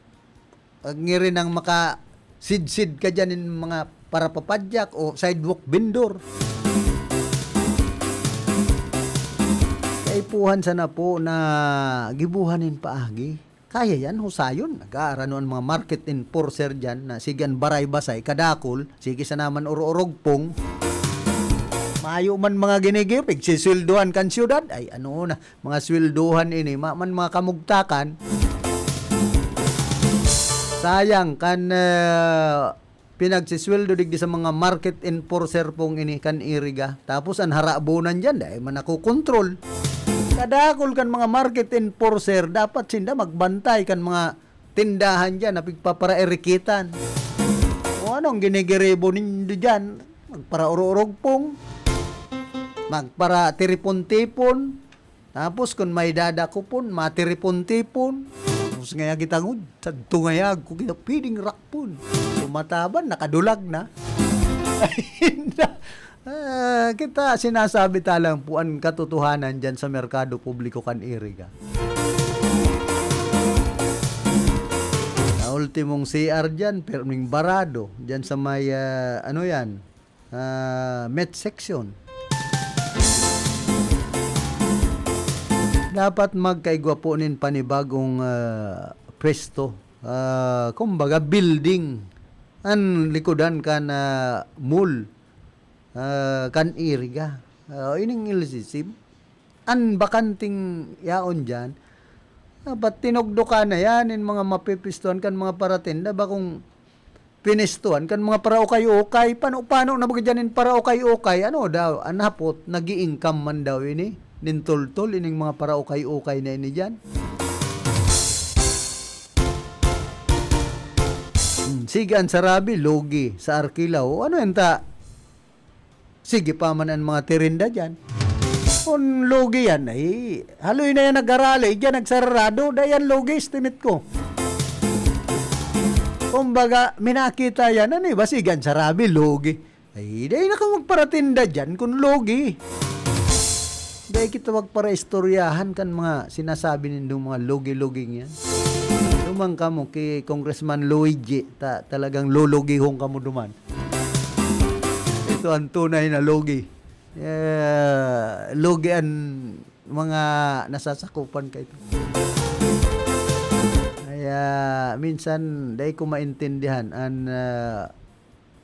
ngiri nang makasidsid ka dyan ng mga parapapadyak o sidewalk vendor. Kaipuhan sana po na gibuhanin paagi. Kaya yan, husayon. Nag-aarano ang mga market enforcer dyan na sigan baray-basay, kadakol, sige sa naman uro-urogpong. Mayo man mga ginigipig, siswilduhan kan siyudad. Ay ano na, mga swilduhan ini, man mga kamugtakan. Sayang kan pinagsisweldo digdi sa mga market enforcer pong ini kan iriga. Tapos ang harabunan dyan, dahil man ako kontrol. Kadakol kan mga market enforcer, dapat sinda magbantay kan mga tindahan dyan na pigpapara-erikitan. O anong ginigirebo ninyo dyan? Magpara ururog pong, magpara tiripon-tipon, tapos kung may dadako pon, matiripon-tipon. Tapos ngaya kitangod, sa tungayag ko kita piling rakpon. Sumataban, nakadulag na. Kita sinasabi talang po ang katotohanan dyan sa merkado publiko kan iriga. Na ultimong CR dyan, perming barado, dyan sa may, ano yan, met section. Dapat magkaigwa po nin panibagong presto. Kumbaga, building. Ang likodan ka na mall. Kan iriga. Ining ilisisib. an bakanting yaon dyan, dapat tinugdo ka na yan, in mga mapipistuan kan mga paratinda, ba kung pinistuan kan mga para ukay-ukay, paano na bagay para ukay-ukay, ano daw, anapot, nag-i-income man daw ini, nintultol, ining mga para ukay-ukay na ini dyan. Sige, ang sarabi, logi, sa Arkilaw, ano enta? Sige pa man ang mga tirinda dyan. Kung logi yan, ay, haloy na yan nag-arali, dyan nagsarado, dayan logi, estimate ko. Kumbaga, minakita yan, ano ba, sige, ang sarabi, logi. Ay, dahi na ka magparatinda dyan, kung logi. Dahi kita magpara istoryahan kan mga sinasabi nindong mga logi-loging yan. Dumang ka mo kay Congressman Luigi, talagang lologihong ka mo duman. Ito ang tunay na logi. Logi ang mga nasasakupan ka ito. Kaya minsan dahil ko maintindihan ang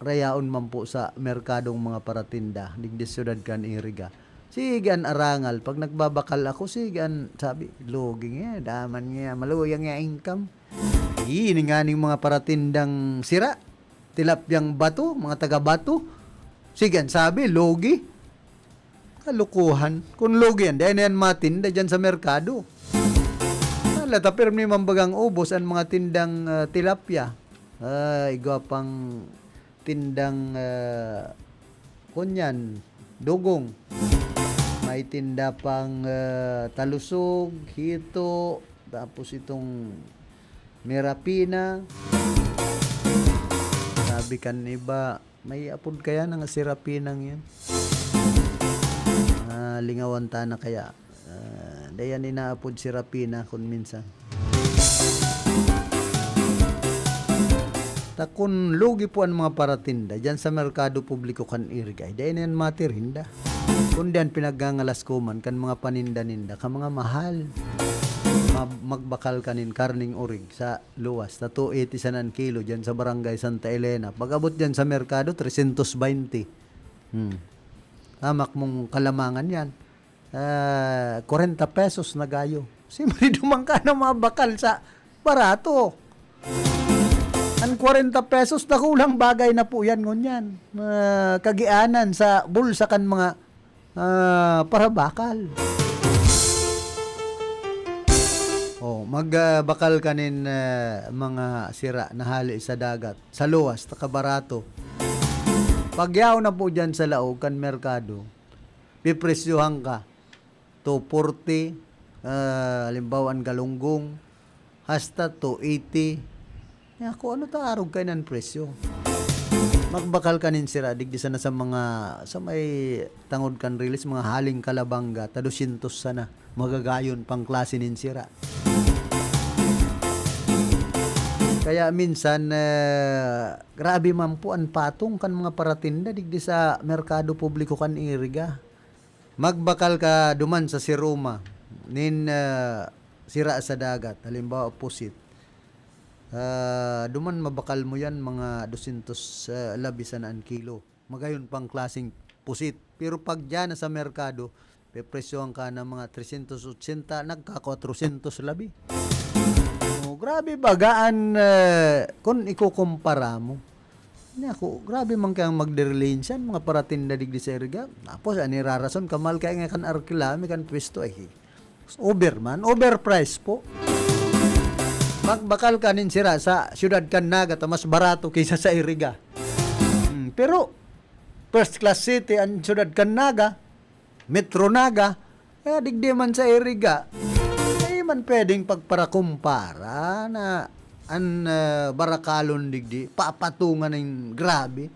rayaon man po sa merkadong mga paratinda digdi syudad kan Iriga. Sigan arangal pag nagbabakal ako sigan sabi logi nga daman nga maluyang nga income. Ini nga ning mga paratindang sira tilapyang bato mga taga bato sigan sabi logi. Kalukuhan. Kung logi yan, dahil yan matinda dyan sa merkado. Lata, pero may mambagang ubos ang mga tindang tilapia. Igwa pang tindang kunyan, dugong. May tinda pang talusog, hito, tapos itong merapina. Sabi kan iba, may apod kaya ng sirapinang yan. Lingawan ta na kaya dayan inaapod si Rapina kung minsan takon lugi po ang mga paratinda dyan sa merkado publiko kan Irigay dayan yan matirinda kung diyan pinaggangalas kuman kan mga paninda-ninda ka mga mahal magbakal kanin karning urig sa luwas na 280 sanan kilo dyan sa barangay Santa Elena pag-abot dyan sa merkado 320 tamak mong kalamangan yan. 40 pesos na gayo. Siyempre dumang ka na mabakal sa barato. Ang 40 pesos na kulang bagay na po yan ngunyan. Kagianan sa bulsa kan mga para bakal. Magbakal kanin mga sira na hali sa dagat. Sa luwas, takabarato. Pagyaw na po dyan sa laog kan merkado, pipresyuhan ka 240, halimbawa ang galunggong, hasta 280. Kung ano ta arog kayo ng presyo. Magbakal kanin sira, digdi sana sa mga, sa may tangod kan release, mga haling kalabangga, 200 sana, magagayon pang klase nin sira. Kaya minsan, grabe man po ang patong kan mga paratinda digdi sa merkado publiko kan Iriga. Magbakal ka duman sa Siroma, nin sira sa dagat, halimbawa pusit. Duman mabakal mo yan mga 200 labisan ang kilo. Magayon pang klaseng pusit. Pero pag dyan sa merkado, pepresyohan ka ng mga 380, nagka 400 labi. Grabe bagaan kung ikukumpara mo. Ako, grabe man kayang magderelinsyan mga paratinda digdi sa Iriga. Tapos anirarason kamal kaya nga kan Arkila, may kan pwesto overman, overpriced po. Magbakal kanin sira sa siyudad kan Naga mas barato kaysa sa Iriga. Pero first class city ang siyudad kan Naga, Metro Naga, digdi man sa Iriga. Man pwedeng pagparakumpara na ang barakalon digdi papatungan ng grabe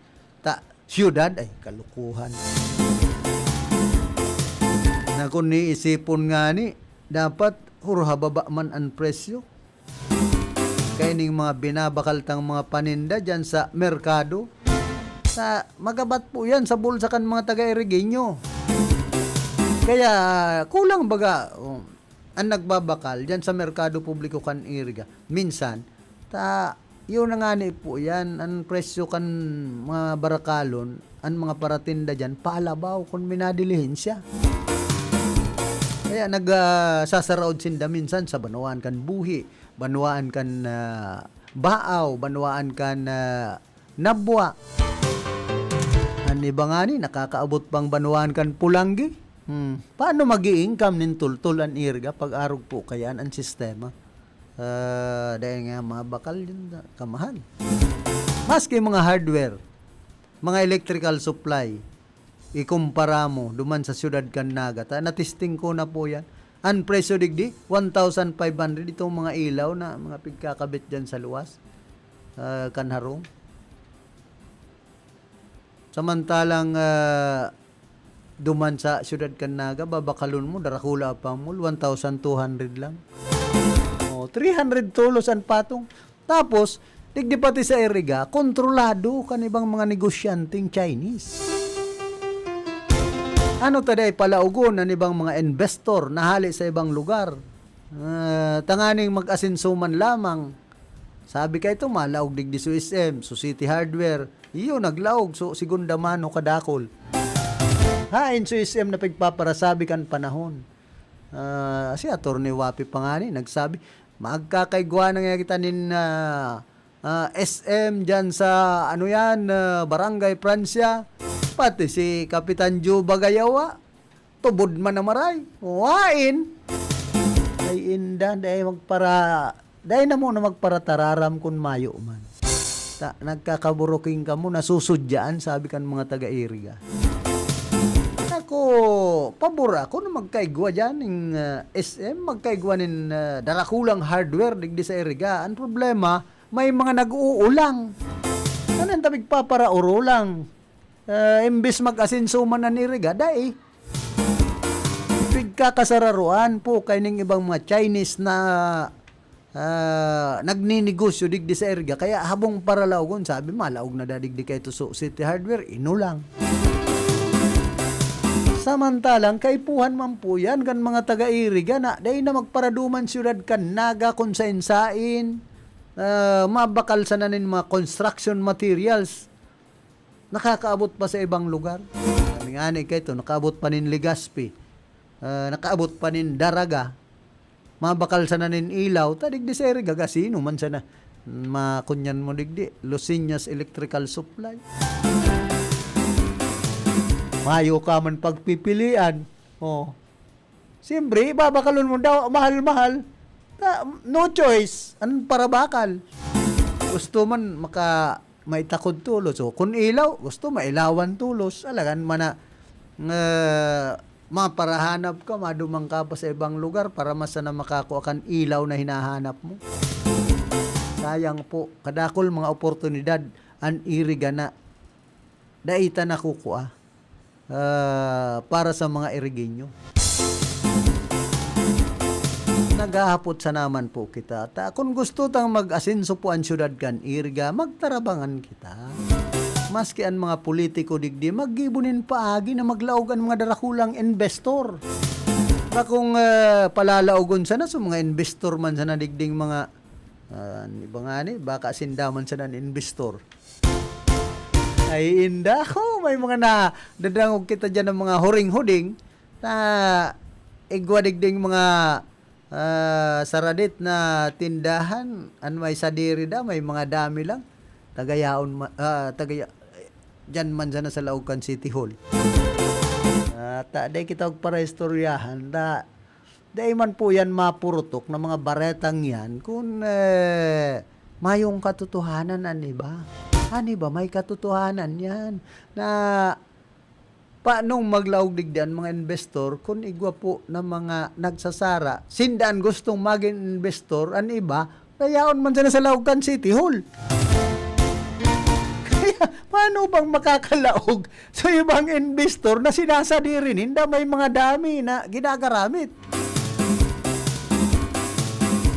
siyudad ay kalukuhan na kung niisipon nga ni dapat hurhababa man ang presyo kaya ning mga binabakaltang mga paninda dyan sa merkado sa magabat po yan sa bulsa kan mga taga-Irigenyo kaya kulang baga ang nagbabakal dyan sa merkado publiko kan Iriga. Minsan, yun na nga po yan, ang presyo kan mga barakalon, ang mga paratinda dyan, paalabaw kung minadilihin siya. Kaya sasaraod sinda minsan sa banwaan kan buhi, banwaan kan baaw, banwaan kan nabwa. Ani ba nga ni, nakakaabot pang banwaan kan pulanggi? Paano mag-i-income nin tultulan irga pag arog po kayaan ang sistema? Dahil nga mga bakal yun, kamahal. Maski mga hardware, mga electrical supply, ikumpara mo duman sa siyudad kan Naga. Natisting ko na po yan. Ang presyo digdi, 1,500 itong mga ilaw na mga pigkakabit dyan sa luwas. Kanharong. Samantalang duman sa siyudad kan Naga, babakalon mo, Darakula pa mo, 1,200 lang. 300 tulos ang patong. Tapos, digdi pati sa Iriga, kontrolado kan ibang mga negosyanteng Chinese. Ano taday palaugon ng ibang mga investor na hali sa ibang lugar. Tanganing mag-asinsuman lamang. Sabi ka ito, malaog digdi sa SM, so City Hardware. Iyo, naglaog, so segunda mano kadakol. Hain sa SM na pagpaparasabi kan panahon. Si Atty. Wapi pa nga ni, nagsabi, magkakaigwa na nga kita nin SM dyan sa ano yan, Barangay Francia. Pati si Kapitan Joe Bagayawa, tubod man na maray. Wain. Ay inda, dahil na muna magparatararam kun mayo man. Nagkakaburuking ka mo, nasusudyaan, sabi kan mga taga-Iriga. Ako, pabor ako na magkaigwa dyan ng SM, magkaigwa ng Darakulang Hardware digdi sa Iriga. Ang problema, may mga nag-uulang. Ano ang tabig paparauro lang? Imbis mag-asinsuman na Iriga, dahil pigkakasararuan po kay ng ibang mga Chinese na nagninegosyo digdi sa Iriga. Kaya habong paralaugon, sabi malaog na dadigdi kay to so City Hardware, inulang. Samantalang kaipuhan man po yan kan mga taga-Iriga na dahil na magparaduman siyudad kan Naga kung sa insain, mabakal sa nanin mga construction materials. Nakakaabot pa sa ibang lugar. Nga kay ito, nakaabot pa nin Legazpi, nakaabot pa nin Daraga, mabakal sa nanin ilaw, tadigdi sa Iriga, gasino man sana, makunyan mo digdi, Lucinas Electrical Supply. Mayo ka man pagpipilian. Siyempre, babakalon mo daw, mahal-mahal. No choice. Anong para bakal? Gusto man maitakod tulos. Kung ilaw, gusto mailawan tulos. Alagan man na maparahanap ka, madumang ka pa sa ibang lugar para mas na makakuha kan ilaw na hinahanap mo. Sayang po. Kadakol mga oportunidad ang Iriga na daita na kukuha. Para sa mga Irigenyo. Naghahapot sa naman po kita. Kung gusto tang mag-asinso po ang syudad kan Iriga, magtarabangan kita. Maski ang mga politiko digdi, maggibunin paagi na maglaog ang mga Darakulang investor. Kung palalaugon sana sa mga investor man sana digding mga iba nga ni, baka sindaman sana ng investor. Ay inda ko, may mga dadangog kita dyan ng mga huring-huding na igwadigding mga saradit na tindahan, may sadiri da, may mga dami lang, dyan man sana sa Laucan City Hall. Day kita para istoryahan, day man po yan mapurutok na mga baretang yan kung mayong katotohanan, ani ba? Ani ba, may katotohanan yan na paanong maglaog digdian mga investor kung igwa po na mga nagsasara, sindaan gustong maging investor, an iba, kayaon man sana sa Laucan City Hall. Kaya, paano bang makakalaog sa ibang investor na sinasadiri hinda may mga dami na ginagaramit?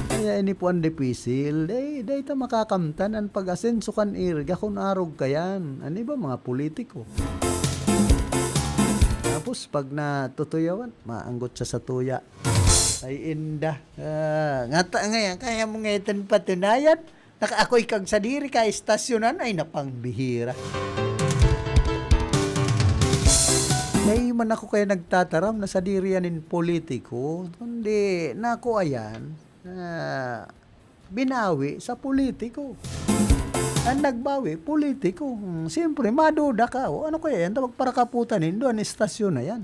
Kaya ini po ang depisil, day ta makakamtan ang pag-asenso kan Iriga kung arog kayan. Ano ba mga politiko? Tapos pag natutuyawan, maanggot siya sa tuya. Ay inda. Ngayon, kaya mo ngayon patunayan, ako'y kag sadiri ka istasyonan, ay napangbihira. Dahil man ako kaya nagtataram na sa diriyanin politiko, kundi nako ayan, binawi sa politiko. Ang nagbawi, politiko. Siyempre, maduda ka. O, ano kaya yan? Tawag para kaputanin doon, istasyon na yan.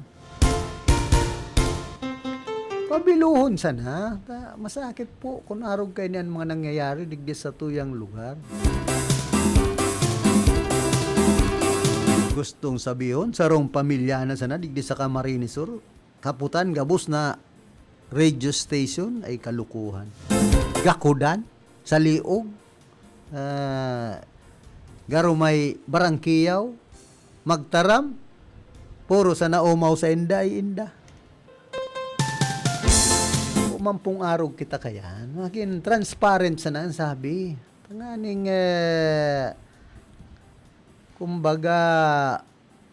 Pabiluhon sana. Masakit po kung arog kayo niyan mga nangyayari digdi sa tuyang lugar. Gustong sabihin, sarong pamilya na sana digdi sa Camarines Sur. Kaputan, gabos na radio station ay kalukuhan. Gakudan, sa liog, garo may barangkiyaw, magtaram, puro sa naumaw sa inda ay inda. Umampong arog kita kaya, maging transparent sana ang sabi. Tanganing, kumbaga,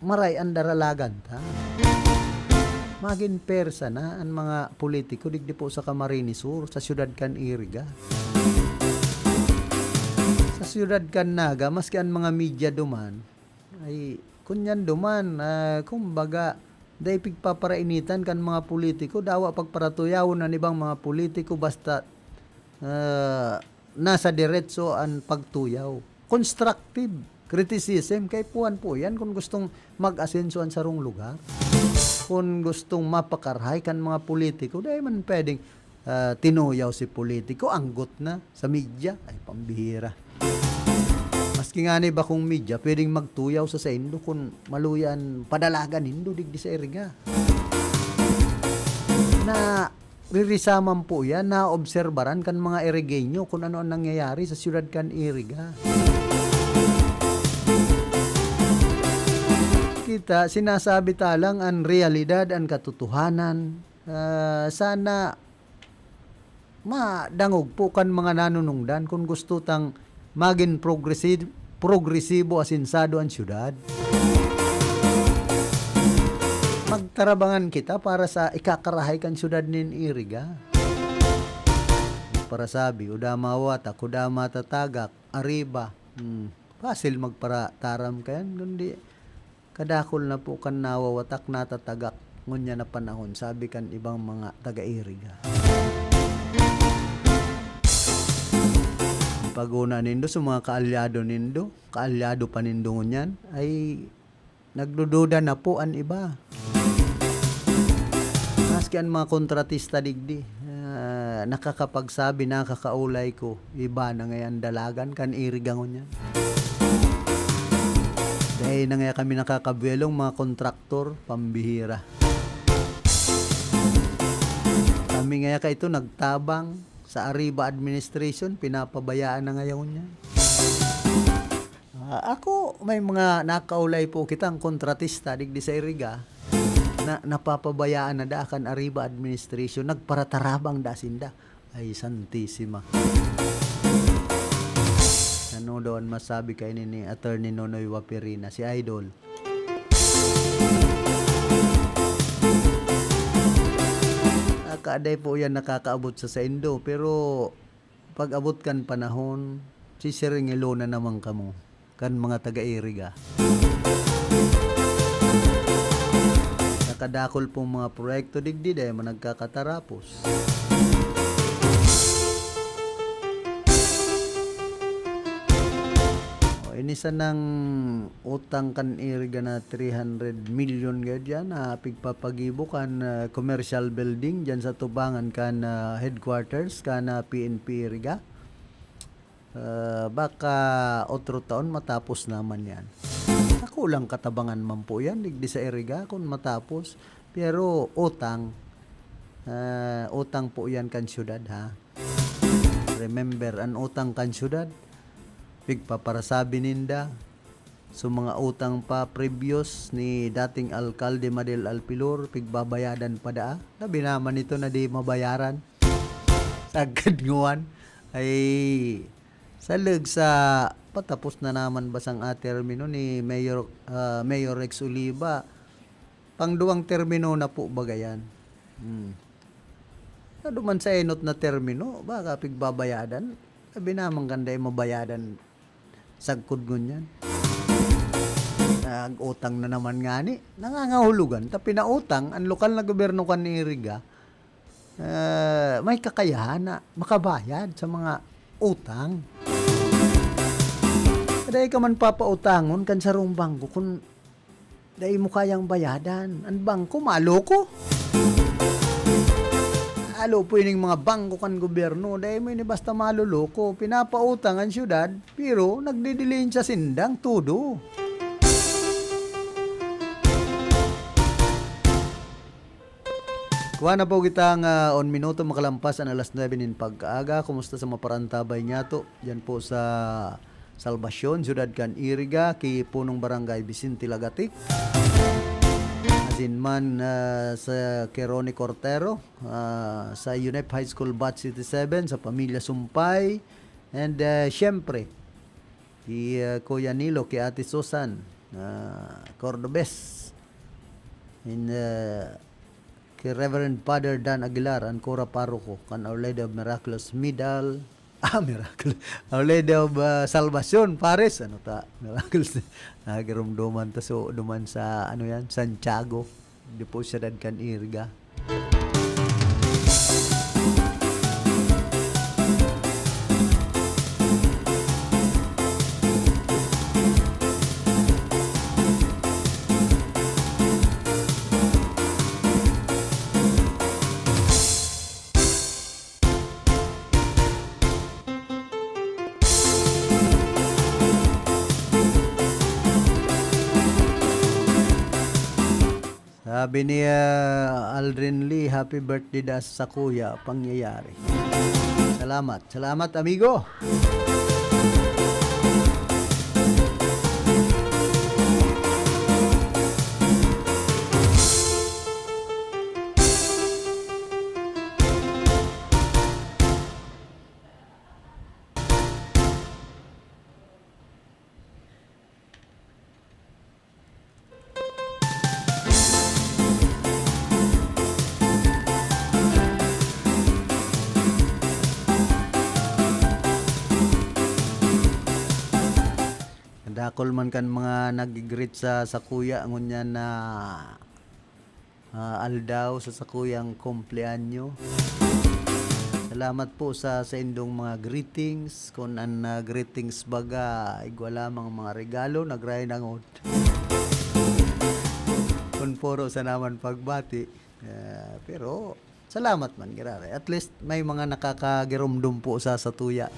maray ang daralagan ta. Maging persa na ang mga politiko digdi po sa Camarines Sur, sa siyudad kan Iriga. Sa siyudad kan Naga, maski ang mga media duman, ay kunyan duman, kumbaga, dahil pigpaparainitan kan mga politiko, dawa pagparatuyawon ng ibang mga politiko, basta nasa diretso ang pagtuyaw. Constructive criticism, kay puan po yan kung gustong mag-asenso ang sarong lugar. Kung gustong mapakarhay kan mga politiko, dahil man pwedeng tinuyaw si politiko, anggot na sa media, ay pambihira. Maski nga ni ba kung media, pwedeng magtuyaw sa indo kung maluyan padalagan indo digdi sa Iriga. Na ririsaman po yan, na obserbaran kan mga Irigenyo kung ano ang nangyayari sa siyudad kan Iriga. Kita, sinasabi talang ang realidad, ang katotohanan. Sana madangog po kan mga nanunungdan kung gusto tang maging progresibo asinsado ang syudad. Magtarabangan kita para sa ikakarahay kan syudad nin Iriga. Para sabi, udama wata, kudama tatagak, ariba. Pasil magpara taram kayan, kundi kadakol na po kan nawawatak na tatagak ngunya na panahon, sabi kan ibang mga taga-Iriga. Paguna nindo sa mga kaalyado nindo, kaalyado pa nindo ngunyan, ay nagdududa na po ang iba. Maski ang mga kontratista digdi, nakakapagsabi, nakakaulay ko, iba na ngayon dalagan kan Iriga ngunyan. Dahil na nga kami nakakabuelong mga kontraktor, pambihira. Kami nga ka ito nagtabang sa Arriba Administration, pinapabayaan na ngayon niya. Ako, may mga nakaulay po kitang kontratista digdi sa Iriga na napapabayaan na da kan Arriba Administration, nagparatarabang dasinda. Ay, santisima. Ano doon masabi kay ni Attorney Nonoy Wapirina, si Idol? Kaaday po yan nakakaabot sa Indo, pero pag abot kan panahon, sisiringilo na naman kamo kan mga taga-Iriga. Nakadakol pong mga proyekto digdi dahil managkakatarapos. Inisa ng utang kan Iriga na 300 million ganyan na pigpapagibo kan commercial building dyan sa tubangan kan headquarters kan PNP Iriga. Baka otro taon matapos naman yan. Nakulang katabangan man po yan digdi sa Iriga kung matapos. Pero utang po yan kan syudad ha. Remember, ang utang kan syudad, pigpaparasabi ninda so mga utang pa previous ni dating alkalde Madel Alpilor, pigbabayadan pa daa. Labi naman ito na di mabayaran. Sagad nguwan ay salag sa patapos na naman basang termino ni Mayor Rex Oliva. Pangduang termino na po bagayan. Duman sa enot na termino, baka pigbabayadan. Sabi naman ganda yung mabayadan sagkod ngunyan. Nag-utang na naman nga ni. Nangangahulugan. Tapi na utang, ang lokal na gobyerno kan ni Iriga, may kakayahan na makabayad sa mga utang. Dahil ka man papautangon kan sa rong bangko kung dahil mo kayang bayadan. Ang bangko, maloko. Alo po yung mga bangko kan gobyerno. Dahil mo yun basta maluloko. Pinapautang ang syudad, pero nagdidilin sa sindang tudo. Kuha na po kitang on minuto makalampas ang alas 9 nin pag-aga. Kumusta sa maparantabay niya to? Yan po sa Salvacion, Ciudad Can Iriga, kay punong barangay Vicente Lagatik. Asin man sa Keroni Cortero, sa UNEP High School Batch 77, sa Pamilya Sumpay, and syempre, kay Kuya Nilo, kay Ate Susan, Cordobes, and kay Reverend Father Dan Aguilar, ang Cora Paroko, kan Our Lady of Miraculous Medal, Miracle. Our Lady of Salvacion, Paris, ano ta? Miracles. Nagirumduman ta so duman sa ano yan, Santiago. Di po siya Can Iriga. Sabi ni Aldrin Lee, happy birthday daw sa kuya, pangyayari. Salamat. Salamat, amigo. Dakol man kan mga nag-greet sa kuya ngunya na aldaw sa kuyang kumpleanyo. Salamat po sa indong mga greetings. Kung ang greetings baga igwala mga regalo nagray nangod. Kung puro sa naman pagbati. Pero salamat man girare. At least may mga nakakagirumdum po sa tuya.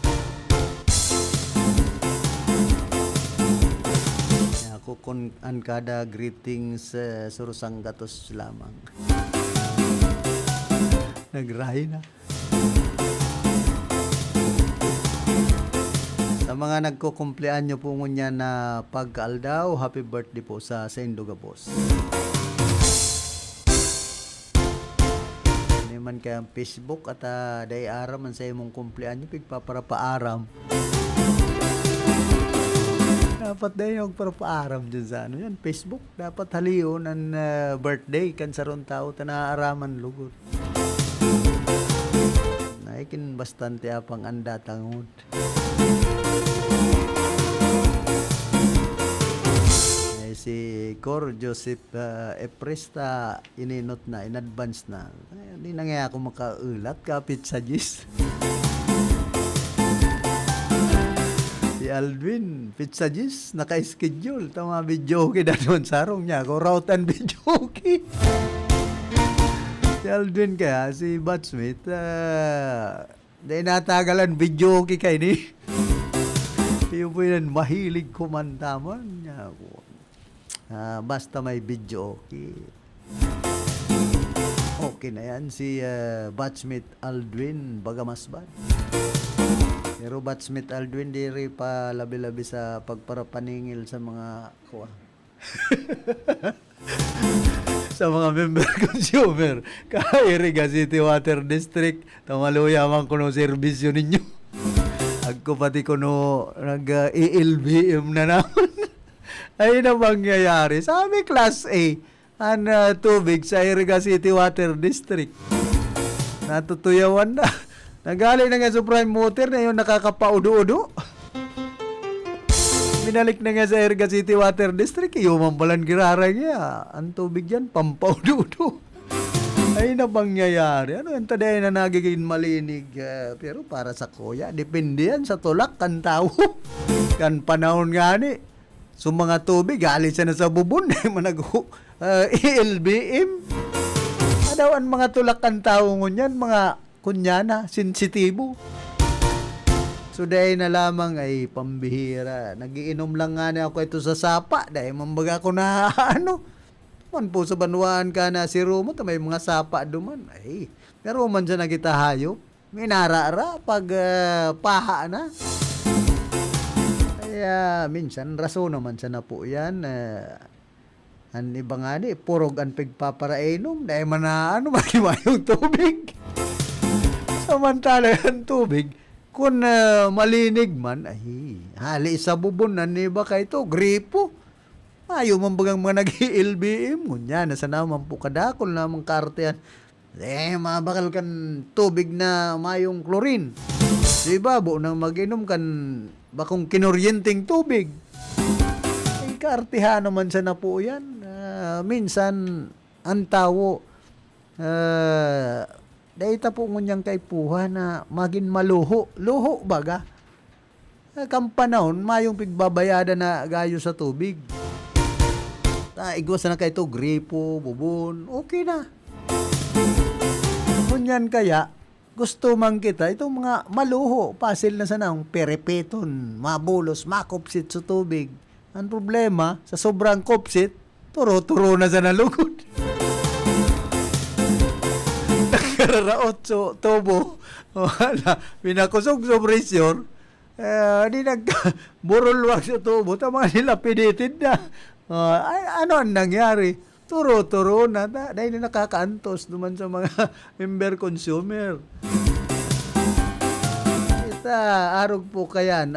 Kung an kada greetings surusang gatos lamang. Nagrahi na. Sa mga nagkukumpleanyo po ngunya na pag-aldaw, happy birthday po sa Sendoga Boss. Hindi man kayang Facebook at day aram man sa imong kumpleanyo, pigpapara paaram. Dapat din yung parapaaram dyan sa ano yan, Facebook. Dapat haliyo ng birthday kan sa ron tao tanaaraman lugod. Naikin bastante apang anda tangod. Si Cor Joseph Epresta ininot na, in advance na. Hindi na nga ako makaulat kapit sa gis. Si Alvin Pizzagis naka-schedule tama videoke na doon sarong niya ko route and videoke. Si Alvin kaya si batchmate dahil natagalan videoke kay ni yung po yun mahilig kumanta man niya ko basta may videoke okay na yan si batchmate Aldwin Bagamasban. Pero Batchmate Aldwin diri pa labi-labi sa pagparapaningil sa mga kuha. Sa mga member consumer kay Iriga City Water District tamaluya man kuno serbisyo ninyo. Agko pati kuno nag-ELBM na naman. Ay na mangyayari sa aming Class A ang tubig sa Iriga City Water District. Natutuyawan na. Nagaling na nga Supreme Motor na yung nakakapaudo-udo. Binalik na nga sa Erga City Water District, iyuman palang girara niya. Ang tubig yan, pampaw-dudo. Ay napangyayari. Ano yung taday na nagiging malinig? Pero para sa kuya, depende yan sa tulak kan tao. Kan panahon nga ni. So mga tubig, galit siya na sa bubon. ELBM. Daw ang mga tulak kan tao ngunyan, mga kunyana, sensitibo. So dahil na lamang ay pambihira. Nagiinom lang nga na ako ito sa sapa. Dahil mambaga ko na ano. Man po sa banwaan ka na si Romo. May mga sapa duman. Ay, pero man siya nagitahayo. May narara pag paha na. Kaya minsan raso naman siya na po yan. Ang iba nga ni, purog ang pigpaparainom. Dahil man na ano, yung tubig. Samantala ang tubig. Kung malinig man, ay, hali sa bubon na niba ka ito, gripo. Ayaw man bagang mga nag-LBM. Ngunya, nasa naman po kadakol na mga kartean. Mabakal kan tubig na mayong chlorine. Diba, buo nang mag-inom kan bakong kinuryenteng tubig. Ay, kaartehan naman siya na po yan. Minsan, ang tao, dahil po ngunyang kaipuha na maging maluho. Luho baga. Kampanahon, mayong pigbabayada na gayo sa tubig. Igwas na kayo ito, gripo, bubon, okay na. Ngunyan kaya, gusto man kita, itong mga maluho, pasil na sana, perepeton, mabulos, makopsit sa tubig. Ang problema, sa sobrang kopsit, turo-turo na sa nalugod. Nagkararaot so tubo. Wala. Pinakusog sa presyon. Di nagburulwag sa tubo. Tama nila pinitin na. Ano ang nangyari? Turo-turo na. Dahil nakakaantos naman sa mga member consumer. Arog po kayan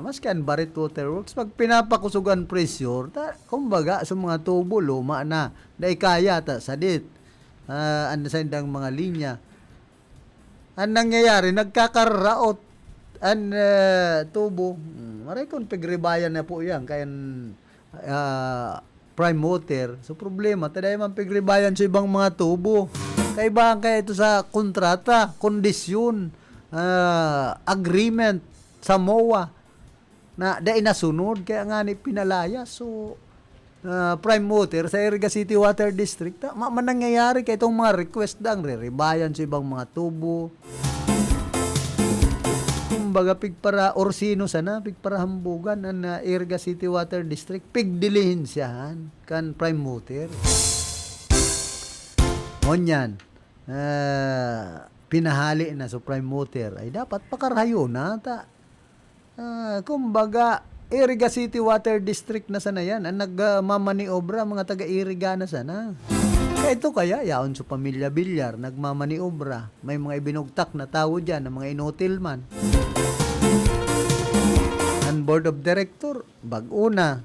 mas kan Barit Water Works pag pinapakusugan pressure kumbaga sa mga tubo luma na dahil kaya sadit sa indang mga linya. Ang nangyayari, nagkakaraot ang tubo. Maray kung pigribayan na po yan, kaya prime water. So problema, taday man pigribayan sa ibang mga tubo. Kaibahan kaya ito sa kontrata, kondisyon, agreement sa MOA na dahil nasunod, kaya nga ni pinalaya. So, prime water sa Erga City Water District manangyayari kaya itong mga request dang re-rebayan sa ibang mga tubo, kumbaga pigpara orsino sana pigpara hambugan ang Erga City Water District pigdilihin siyahan kan prime water ngunyan pinahali na sa prime water ay dapat pakarayo na kumbaga Erga City Water District na sana yan. Ang nagmamaniobra, mga taga-iriga na sana. Kaya ito kaya, yaon sa pamilya Bilyar, nagmamaniobra. May mga ibinugtak na tao dyan, ng mga inutilman. Ang board of director, bag-una,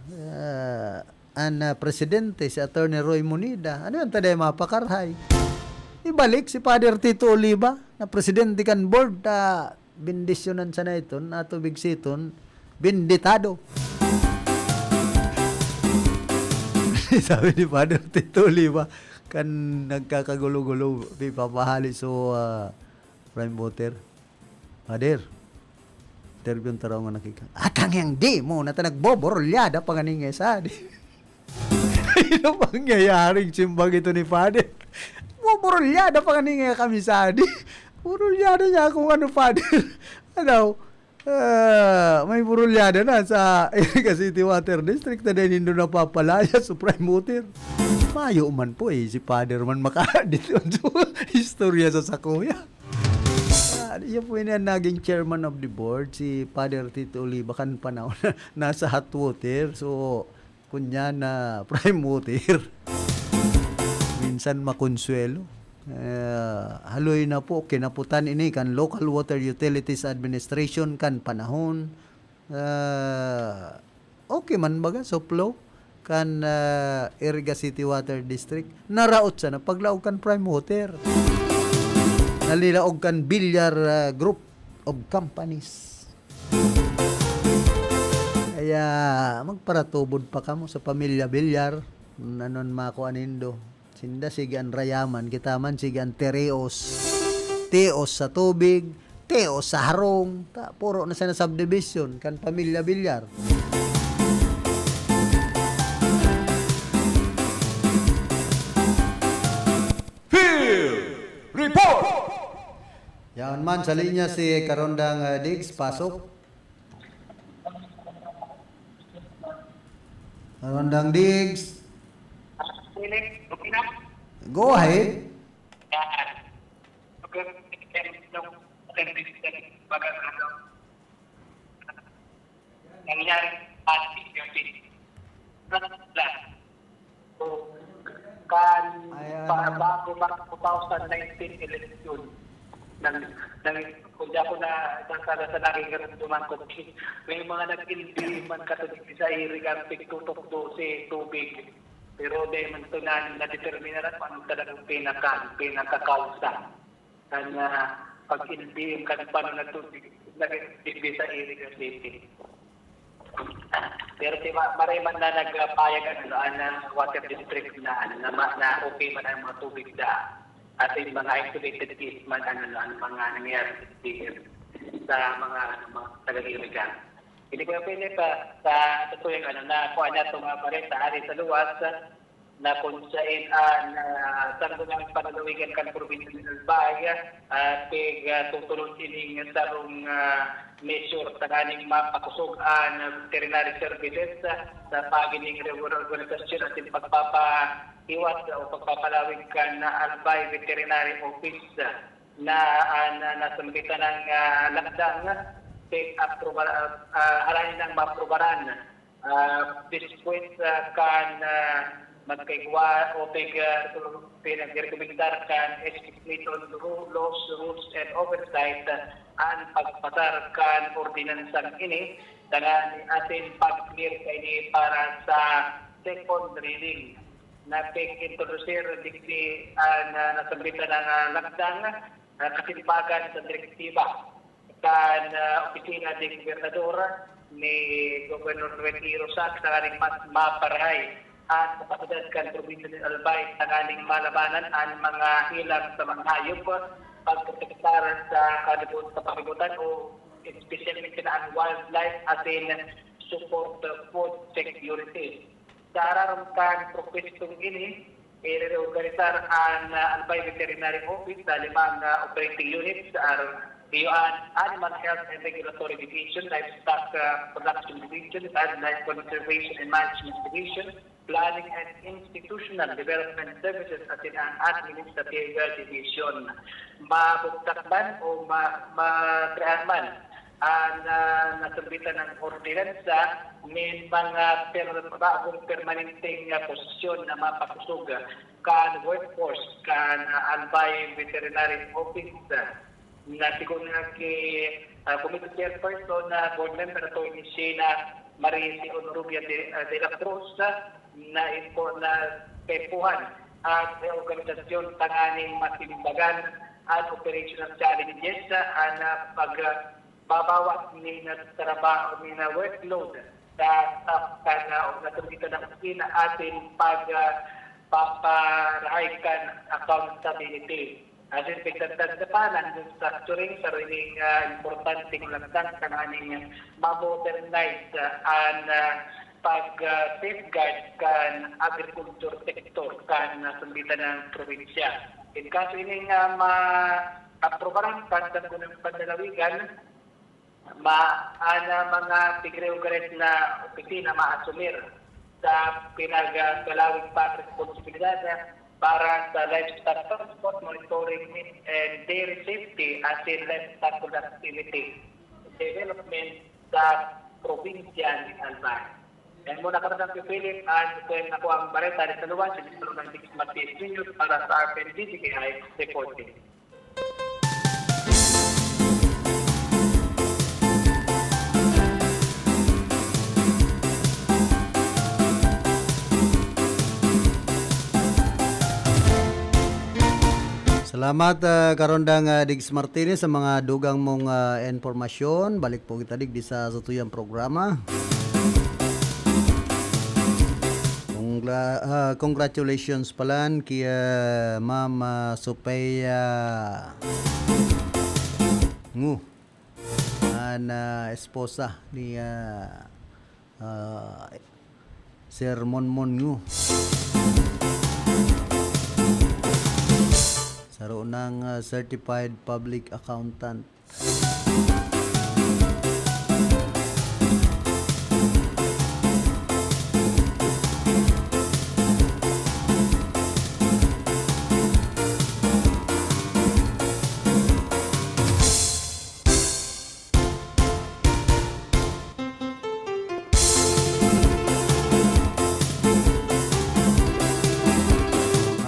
ang presidente, si Attorney Roy Munida. Ano yan taday mapakarhay? Ibalik si Father Tito Oliva, na presidente kan board, bindisyonan sana ito, natubig siton, benditado. Sabi ni Father Tito Oliva, kan nagkakagulo-gulo, pipapahali so prime water. Father, interview taraw nga nakika. Atang yang di mo na nagboborulyada pa ganing esa. Ano pangyayaring simbag ito ni Father? Boborulyada pa ganing kami sa di. Borulyada niya kung ano, Father. Ano? May burulyada na sa Erga City Water District na din na napapalaya sa prime water. Mayo man po si Father man makadit sa istorya sa sakuya. Yan po yung naging chairman of the board, si Father Tito Oliva kan panahon nasa hot water. So, kunya na prime water. Minsan makonsuelo. Haloy na po kinaputan ini kan Local Water Utilities Administration kan panahon okay man baga so flow kan Erga City Water District naraot sana paglaog kan prime water nalilaog kan Bilyar Group of Companies Kaya magparatubod pa kamo sa pamilya bilyar. Nanon makuanindo. Sinda sigan rayaman, kita man sigan tereos. Teos sa tubig, teos sa harong. Puro na sa subdivision kan pamilya bilyar. Report! Yan man sa linya si Karondang Diggs, pasok. Karondang Diggs. Go ahead. Nangyari kan bago 2019 election kung di ako na sa nakikiramduman ko may mga nag-ilbi man katulig sa irigang tigtutok 12 tubig pero di man ito na determina na kung talagang pinakakausa kanya pag-ilbi yung kanipano na tubig nag-ilbi sa irigang city. Pero maray man na nagpayag na water district na okay man ang mga tubig na at yung mga isolated case man ang mga nangyayari sa mga taga-irigan. Hindi ko pili pa sa ito yung na kuha niya itong mga pares sa ari sa luwas na kung saan saan ko namin panalawigan kan probinsya ng Albay at tutulong sining sarong measure sa kaning mapakusog ng veterinary services sa pagining organisasyon at pagpapaiwas o pagpapalawig kan na Albay Veterinary Office na nasambitan ng lakdang halayin ng maprobaran. This point kan magkaigwa o pinag-rekomendar kan estimate on laws, rules, and oversight ang pagpasar kan ordinansang ini dengan atin pag-clear kaini para sa second reading na pag-introducer dikti na nasambitan ng lakdang kasimbagan sa direktiba kan opisina ng gobernador ni Governor Retiro Sac sa kaning maparahay at kapasidad kan probinsya ng Albay sa kaning malabanan ang mga hilang sa mga hayop pagprotektar sa pagkibutan o especially ang wildlife atin support food security. Sa araramkan propestong ini, i-reorganisar ang Albay Veterinary Office sa 5 operating units Iyuan Animal Health and Regulatory Division, Livestock Production Division, Wildlife Conservation and Management Division, Planning and Institutional Development Services at ang Administrative Division. Mabugtak man o ma-create man ang nasambitan ng ordinansa may mga bagong permanenteng posisyon na mapakusog kan workforce kan Albay Veterinary Office na siguro na kay committee chairperson na board member to ni na Marisi Honorubia de la Cruz na pepuhan at organisasyon tanganing matimbagan at operational challenges na pagbabawas ni na trabaho ni na workload sa staff na natulita ng opisina atin paparahay kan accountability. Asin pagdagdag sa panan, yung structuring sa rin importanteng lantan kananing ma-modernize ang pag-safeguard kan agriculture sector kan sumbitan ng probinsya. In kaso ini nga ma-aprobaran kan sa kunang pandalawigan, mga tigre-ugares na opisina ma-asumir sa pinag-galawing pa responsibilidad para sa livestock transport, monitoring and dairy safety as in livestock productivity development sa probinsya ng Albay. And muna ka na sa Philip at ito yung ako ang bareta sa luwan sa Dito ng Dix Martis Jr. para sa RPNDCKI reporting. Salamat Karondang Diggs Martinez sa mga dugang mong informasyon. Balik po kita digdi sa tutuyang programa. congratulations palan kay Ma'am Sophia Ngu an esposa ni Sir Monmon Ngu. Saro ng certified public accountant.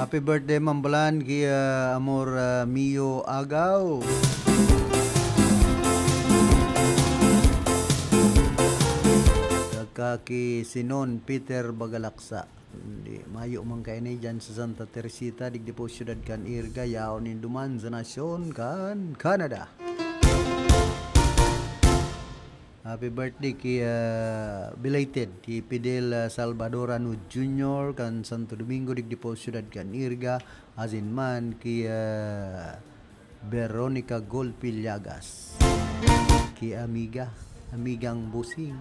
Happy birthday mambalan kay Amor Mio Agaw. Saka kay Sinon Peter Bagalaksa. Hindi mayo man kay ni dyan sa Santa Teresita digdi po syudad kan Irga yaon ni duman sa nasyon kan Canada. Happy birthday kay belated kay Fidel Salvadorano Jr. kan Santo Domingo digdi po syudad kan Irga asin man kay Veronica Golpillagas kay amigang busing.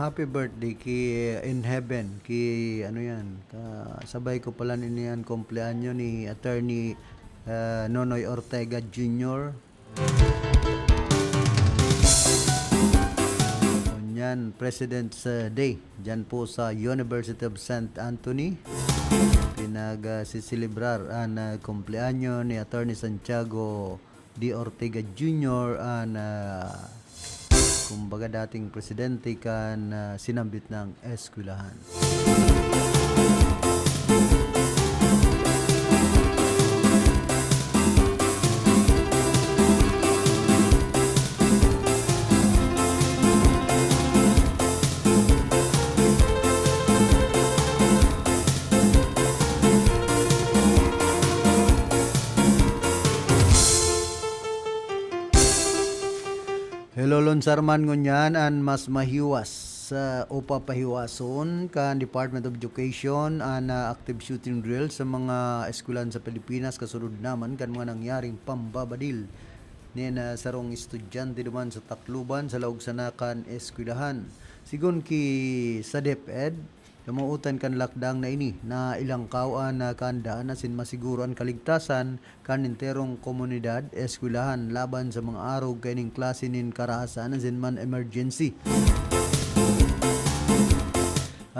Happy birthday kay In Heaven kay ano yan sabay ko pala niyan kumpleanyo ni Attorney Nonoy Ortega Jr. Kunyan President's Day dyan po sa University of St. Anthony pinag-sisilibrar ang kumpleanyo ni Attorney Santiago D. Ortega Jr. ang kumbaga dating presidente kan sinambit ng eskwelahan. Hello Lonsarman ngunyan an mas mahiwas sa pahiwason kan Department of Education an active shooting drill sa mga eskwelahan sa Pilipinas kasunod naman kan mga nangyaring pambabadil ni na sarong estudyante duman sa Tacloban sa laog sanakan eskwelahan. Sigon ki sa DepEd kamuutan kan lakdang na ini na ilang kauan na kandaan na sin masiguran kaligtasan kan enterong komunidad eskwelahan laban sa mga arog kaining klase nin karahasan sin man emergency.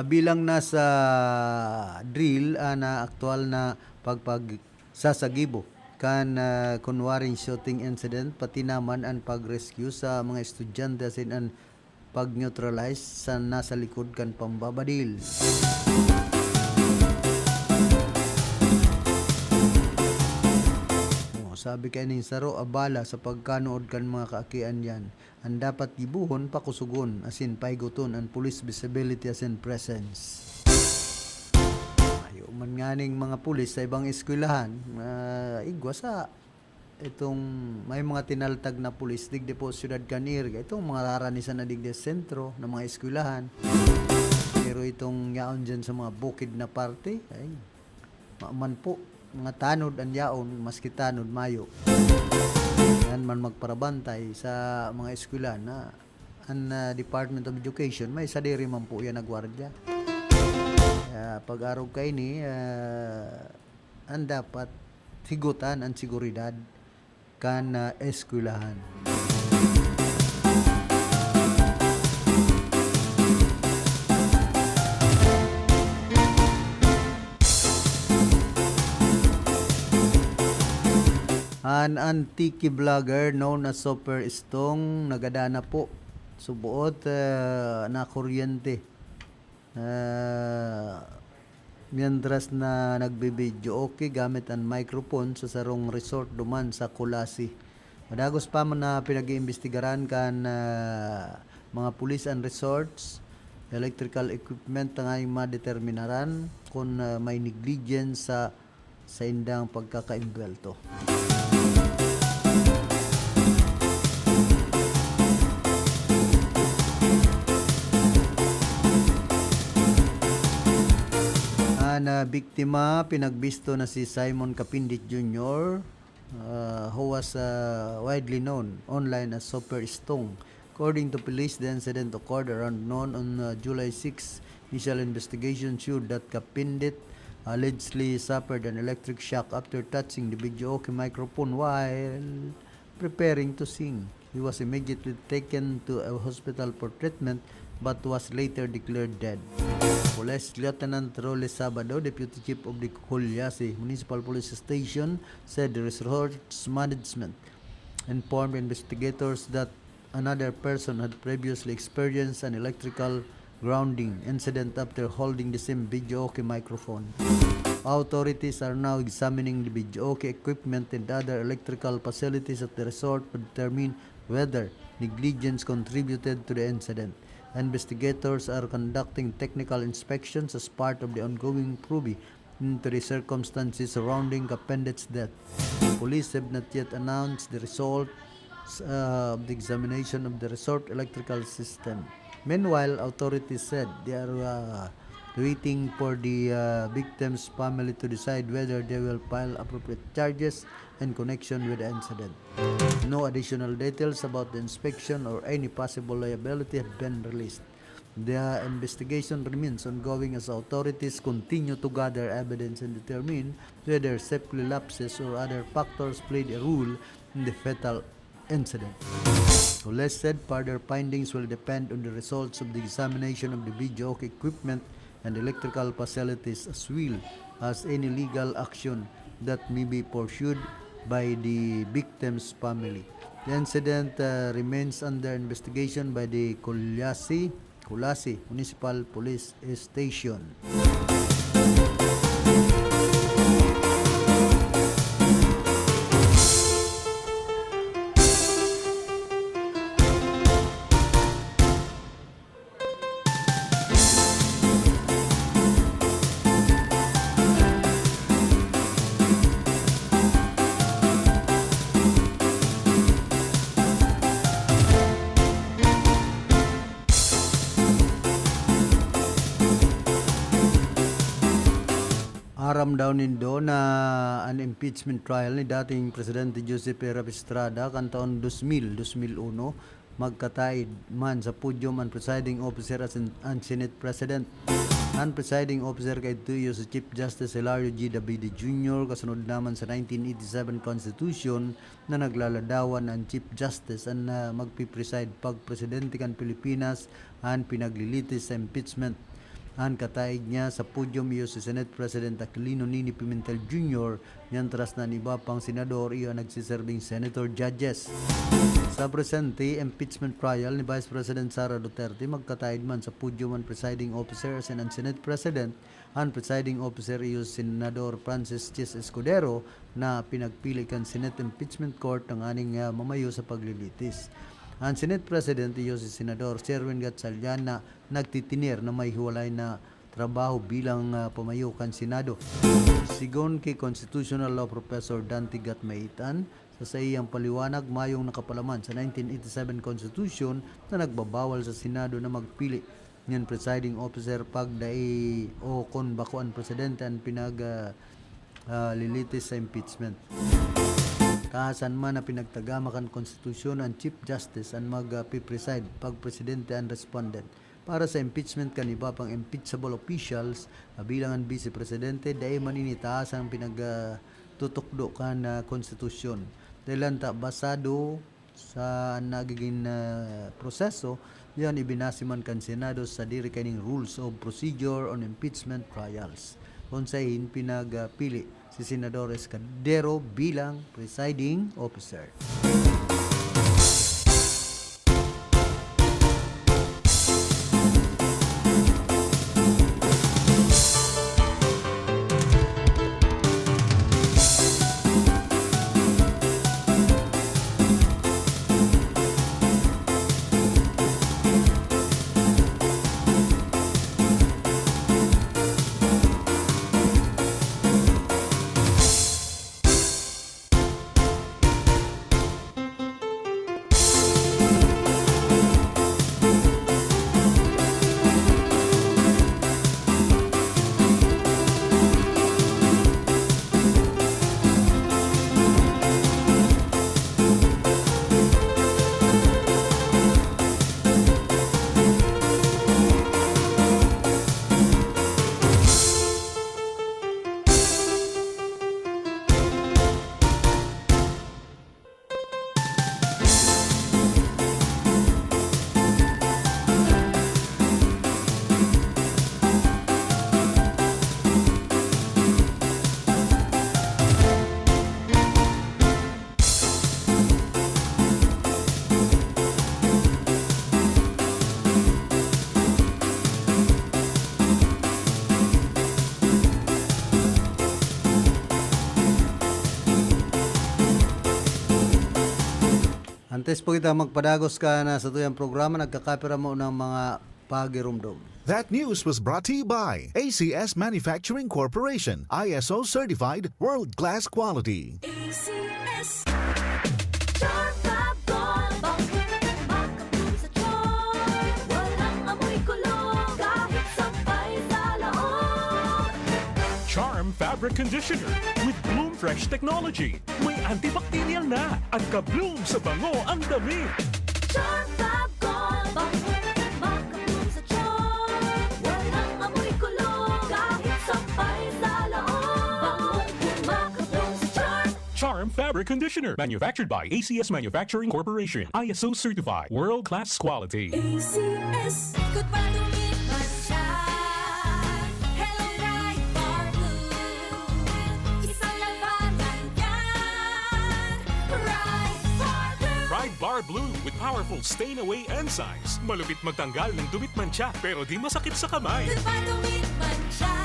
Bilang nasa drill na aktual na pagsasagibo kan kunwaring shooting incident pati naman ang pag-rescue sa mga estudyante sin an pag-neutralize sa nasa likod kan pambabadil. Sabi kay ning saro abala sa pagkanood kan mga kaakian yan. Ang dapat ibuhon pakusugon asin paiguton ang police visibility asin presence. Ayo man nganing mga pulis sa ibang eskwelahan igwa sa itong may mga tinaltag na pulis digdi po Ciudad Canirga itong mga raranisan na digdi sentro ng mga eskwelahan pero itong yaon dyan sa mga bukid na parte ay maaman po mga tanod ang yaon maski tanod mayo yan man magparabantay sa mga eskwelahan na ang Department of Education may sadiri man po yan na gwardya pag-arog kay ni ang dapat higutan ang seguridad kan eskwelahan. An antique vlogger known as Super Stong nagadana po subuot na kuryente mientras na nagbibideo okay gamit ang microphone sa sarong resort duman sa Kulasi. Madagos pa man na pinag-iimbestigaran kan mga police and resorts electrical equipment nga yung madeterminaran kung may negligence sa indang pagkakaimbelto. Na biktima pinagbisto na si Simon Kapindit Jr. Who was widely known online as Super Stong. According to police, the incident occurred around noon on July 6. Initial investigation showed that Kapindit allegedly suffered an electric shock after touching the videoke microphone while preparing to sing. He was immediately taken to a hospital for treatment but was later declared dead. Police Lieutenant Rolly Sabado, Deputy Chief of the Culiasi Municipal Police Station, said the resort's management informed investigators that another person had previously experienced an electrical grounding incident after holding the same videoke microphone. Authorities are now examining the videoke equipment and other electrical facilities at the resort to determine whether negligence contributed to the incident. Investigators are conducting technical inspections as part of the ongoing probe into the circumstances surrounding Kapindit's death. Police have not yet announced the results of the examination of the resort electrical system. Meanwhile, authorities said they are waiting for the victim's family to decide whether they will file appropriate charges in connection with the incident. No additional details about the inspection or any possible liability have been released. The investigation remains ongoing as authorities continue to gather evidence and determine whether safety lapses or other factors played a role in the fatal incident. Police said further findings will depend on the results of the examination of the videoke equipment and electrical facilities as well as any legal action that may be pursued by the victim's family. The incident remains under investigation by the Kulasi Municipal Police Station. Aram daw nindo na an impeachment trial ni dating Presidente Joseph P. Estrada kan taon 2001 magkataid man sa podium ang presiding officer as an Senate President. Ang presiding officer kay tuyo si Chief Justice Hilario G. Davide Jr. kasunod naman sa 1987 Constitution na naglaladawan ang Chief Justice ang magpipreside pag presidente kan Pilipinas ang pinaglilitis sa impeachment. Ang kataig niya sa podium iyo si Senate President Aquilino Nini Pimentel Jr. Mientras na iba pang senador iyo nagsiserving senator judges. Sa presente impeachment trial ni Vice President Sara Duterte magkataig man sa podium ang presiding officer and ang Senate President. Ang presiding officer iyo Senador Francis Chis Escudero na pinagpili kan Senate Impeachment Court ng aning mamayo sa paglilitis. Ang Senate President iyo si Senador Sherwin Gatchalian na nagtitinir na may hiwalay na trabaho bilang pamayo kan Senado. Sigon kay Constitutional Law Professor Dante Gatmaitan, sa iyang paliwanag mayong nakapalaman sa 1987 Constitution na nagbabawal sa Senado na magpili ng presiding officer pag dai o kon bako ang presidente ang lilitis sa impeachment. Kahasan man na pinagtagama kan konstitusyon ang Chief Justice ang mag-preside pag presidente ang respondent. Para sa impeachment kan iba pang impeachable officials bilang ang vice presidente dahil maninitaas ang pinagtutukdo kan konstitusyon. Dahil basado sa nagiging proseso, yan ibinasiman kan Senado sa diri kaning Rules of Procedure on Impeachment Trials. Kung sahin pinagpili si Senador Escudero bilang presiding officer. Antes po kita magpadagos ka na sa tuyang programa, nagkakapira mo ng mga pagirumdum. That news was brought to you by ACS Manufacturing Corporation, ISO certified, world-class quality. ACS. Charm Fab Gold. Makapun sa charm. Walang amoy kulong. Kahit sampay sa loob. Charm Fabric Conditioner with Bloom Fresh Technology. May antibacterial na at ka-bloom sa bango ang damit. Charm Fab Gold. Makapun sa charm. Walang amoy kulong. Kahit sampay sa loob. Makapun sa charm. Charm Fabric Conditioner, manufactured by ACS Manufacturing Corporation, ISO certified, world-class quality. ACS. Ikot pa lumipat siya. Hello, Bright Bar Blue. Isang labanan yan. Bright Bar Blue. Pride Bar Blue with powerful stain-away enzymes. Malupit magtanggal ng dumit mancha pero di masakit sa kamay. Ikot pa lumipat siya.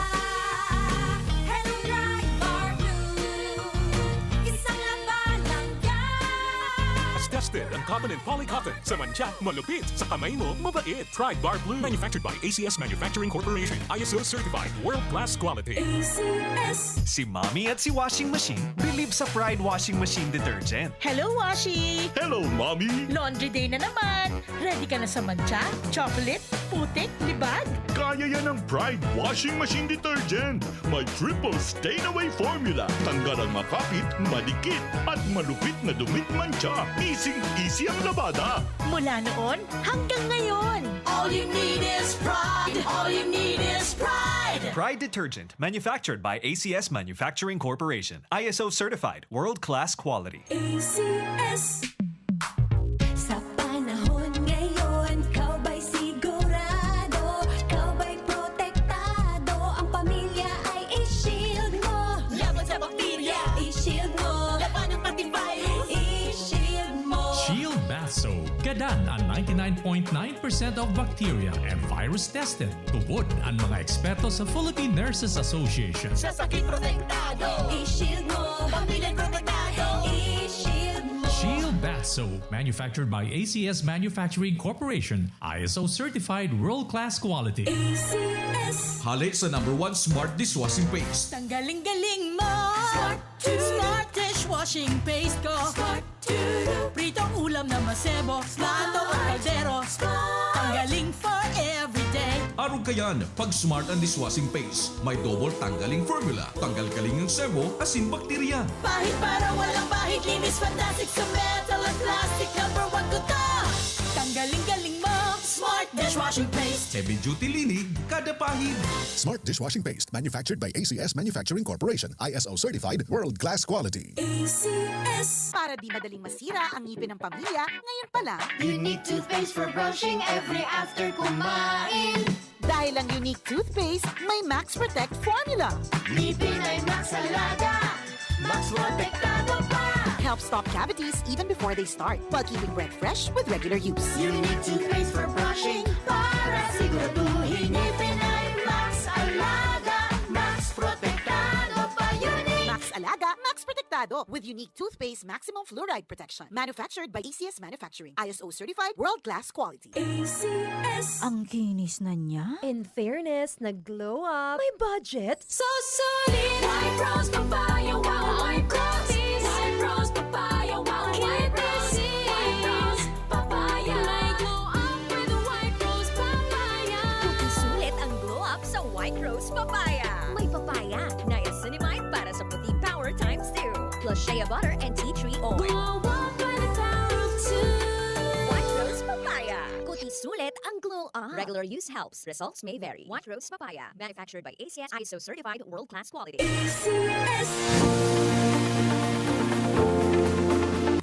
Hello, Bright Bar Blue. Isang labanan yan. As tested ang cotton and polycotton. Sa mancha, malupit. Sa kamay mo, mabait. Pride Bar Blue, manufactured by ACS Manufacturing Corporation, ISO certified, world-class quality. ACS. Si Mommy at si Washing Machine believe sa Pride Washing Machine Detergent. Hello, Washi! Hello, Mommy! Laundry day na naman! Ready ka na sa mancha, chocolate, putik, libag? Kaya yan ng Pride Washing Machine Detergent. May triple stain-away formula. Tanggal ang makapit, madikit, at malupit na dumit mancha. Easy ang labada. Mula noon hanggang ngayon. All you need is pride. All you need is pride. Pride Detergent, manufactured by ACS Manufacturing Corporation, ISO certified, world-class quality. ACS. Sa panahon ngayon, kau ba'y sigurado? Kau ba'y protektado? Ang pamilya ay i-shield mo. Laban sa bakterya, i-shield mo. Laban ng pati virus, i-shield mo. Shield Bath Soap. Gadan ang 99.9% of bacteria and virus tested. Tubod ang mga eksperto sa Philippine Nurses Association. Sa sakit protektado, i-shield mo. Pamilya protektado, i-shield mo. Shield Bath Soap, manufactured by ACS Manufacturing Corporation, ISO certified, world-class quality. ACS. Halik sa #1 Smart Dishwashing Paste. Tanggaling-galing mo! Smart dishwashing paste ko! Smart to Pritong ulam na masebo, plato at kaldero. Tanggaling for everyday. Arog kayan, pag Smart ang Dishwashing Paste, may double tanggaling formula. Tanggal-galing ng sebo, asin bakterya. Pahit para walang bahid, linis fantastic sa metal at plastic. #1 ko to! Tanggaling-galing mo! Smart dishwashing paste. Heavy duty linig, kada pahid. Smart Dishwashing Paste, manufactured by ACS Manufacturing Corporation, ISO certified, world-class quality. ACS. Para di madaling masira ang ngipin ng pamilya, ngayon pa lang. Unique toothpaste for brushing every after kumain. Dahil ang unique toothpaste, may Max Protect formula. Ngipin ay Max Alaga. Max Protektado pa. Helps stop cavities even before they start, while keeping breath fresh with regular use. Unique toothpaste for brushing para siguraduhin ngipin ay Max Alaga. Max Protektado pa. Unique. Max Alaga, Max Protectado with unique toothpaste maximum fluoride protection. Manufactured by ACS Manufacturing, ISO certified, world-class quality. ACS. Ang kinis na niya. In fairness, nag-glow up. May budget. So solid. White Rose Papaya, wow, White Rose. White Rose Papaya, wow, White Rose. White Rose Papaya. May glow up with White Rose Papaya. Sulit ang glow up sa White Rose Papaya. May papaya, niacinamide para sa puti power times 2. Plus shea butter and tea tree oil. Glow up by the power of 2. White Rose Papaya. Kuti sulit ang glow up. Regular use helps. Results may vary. White Rose Papaya. Manufactured by ACS ISO certified, world-class quality. ACS.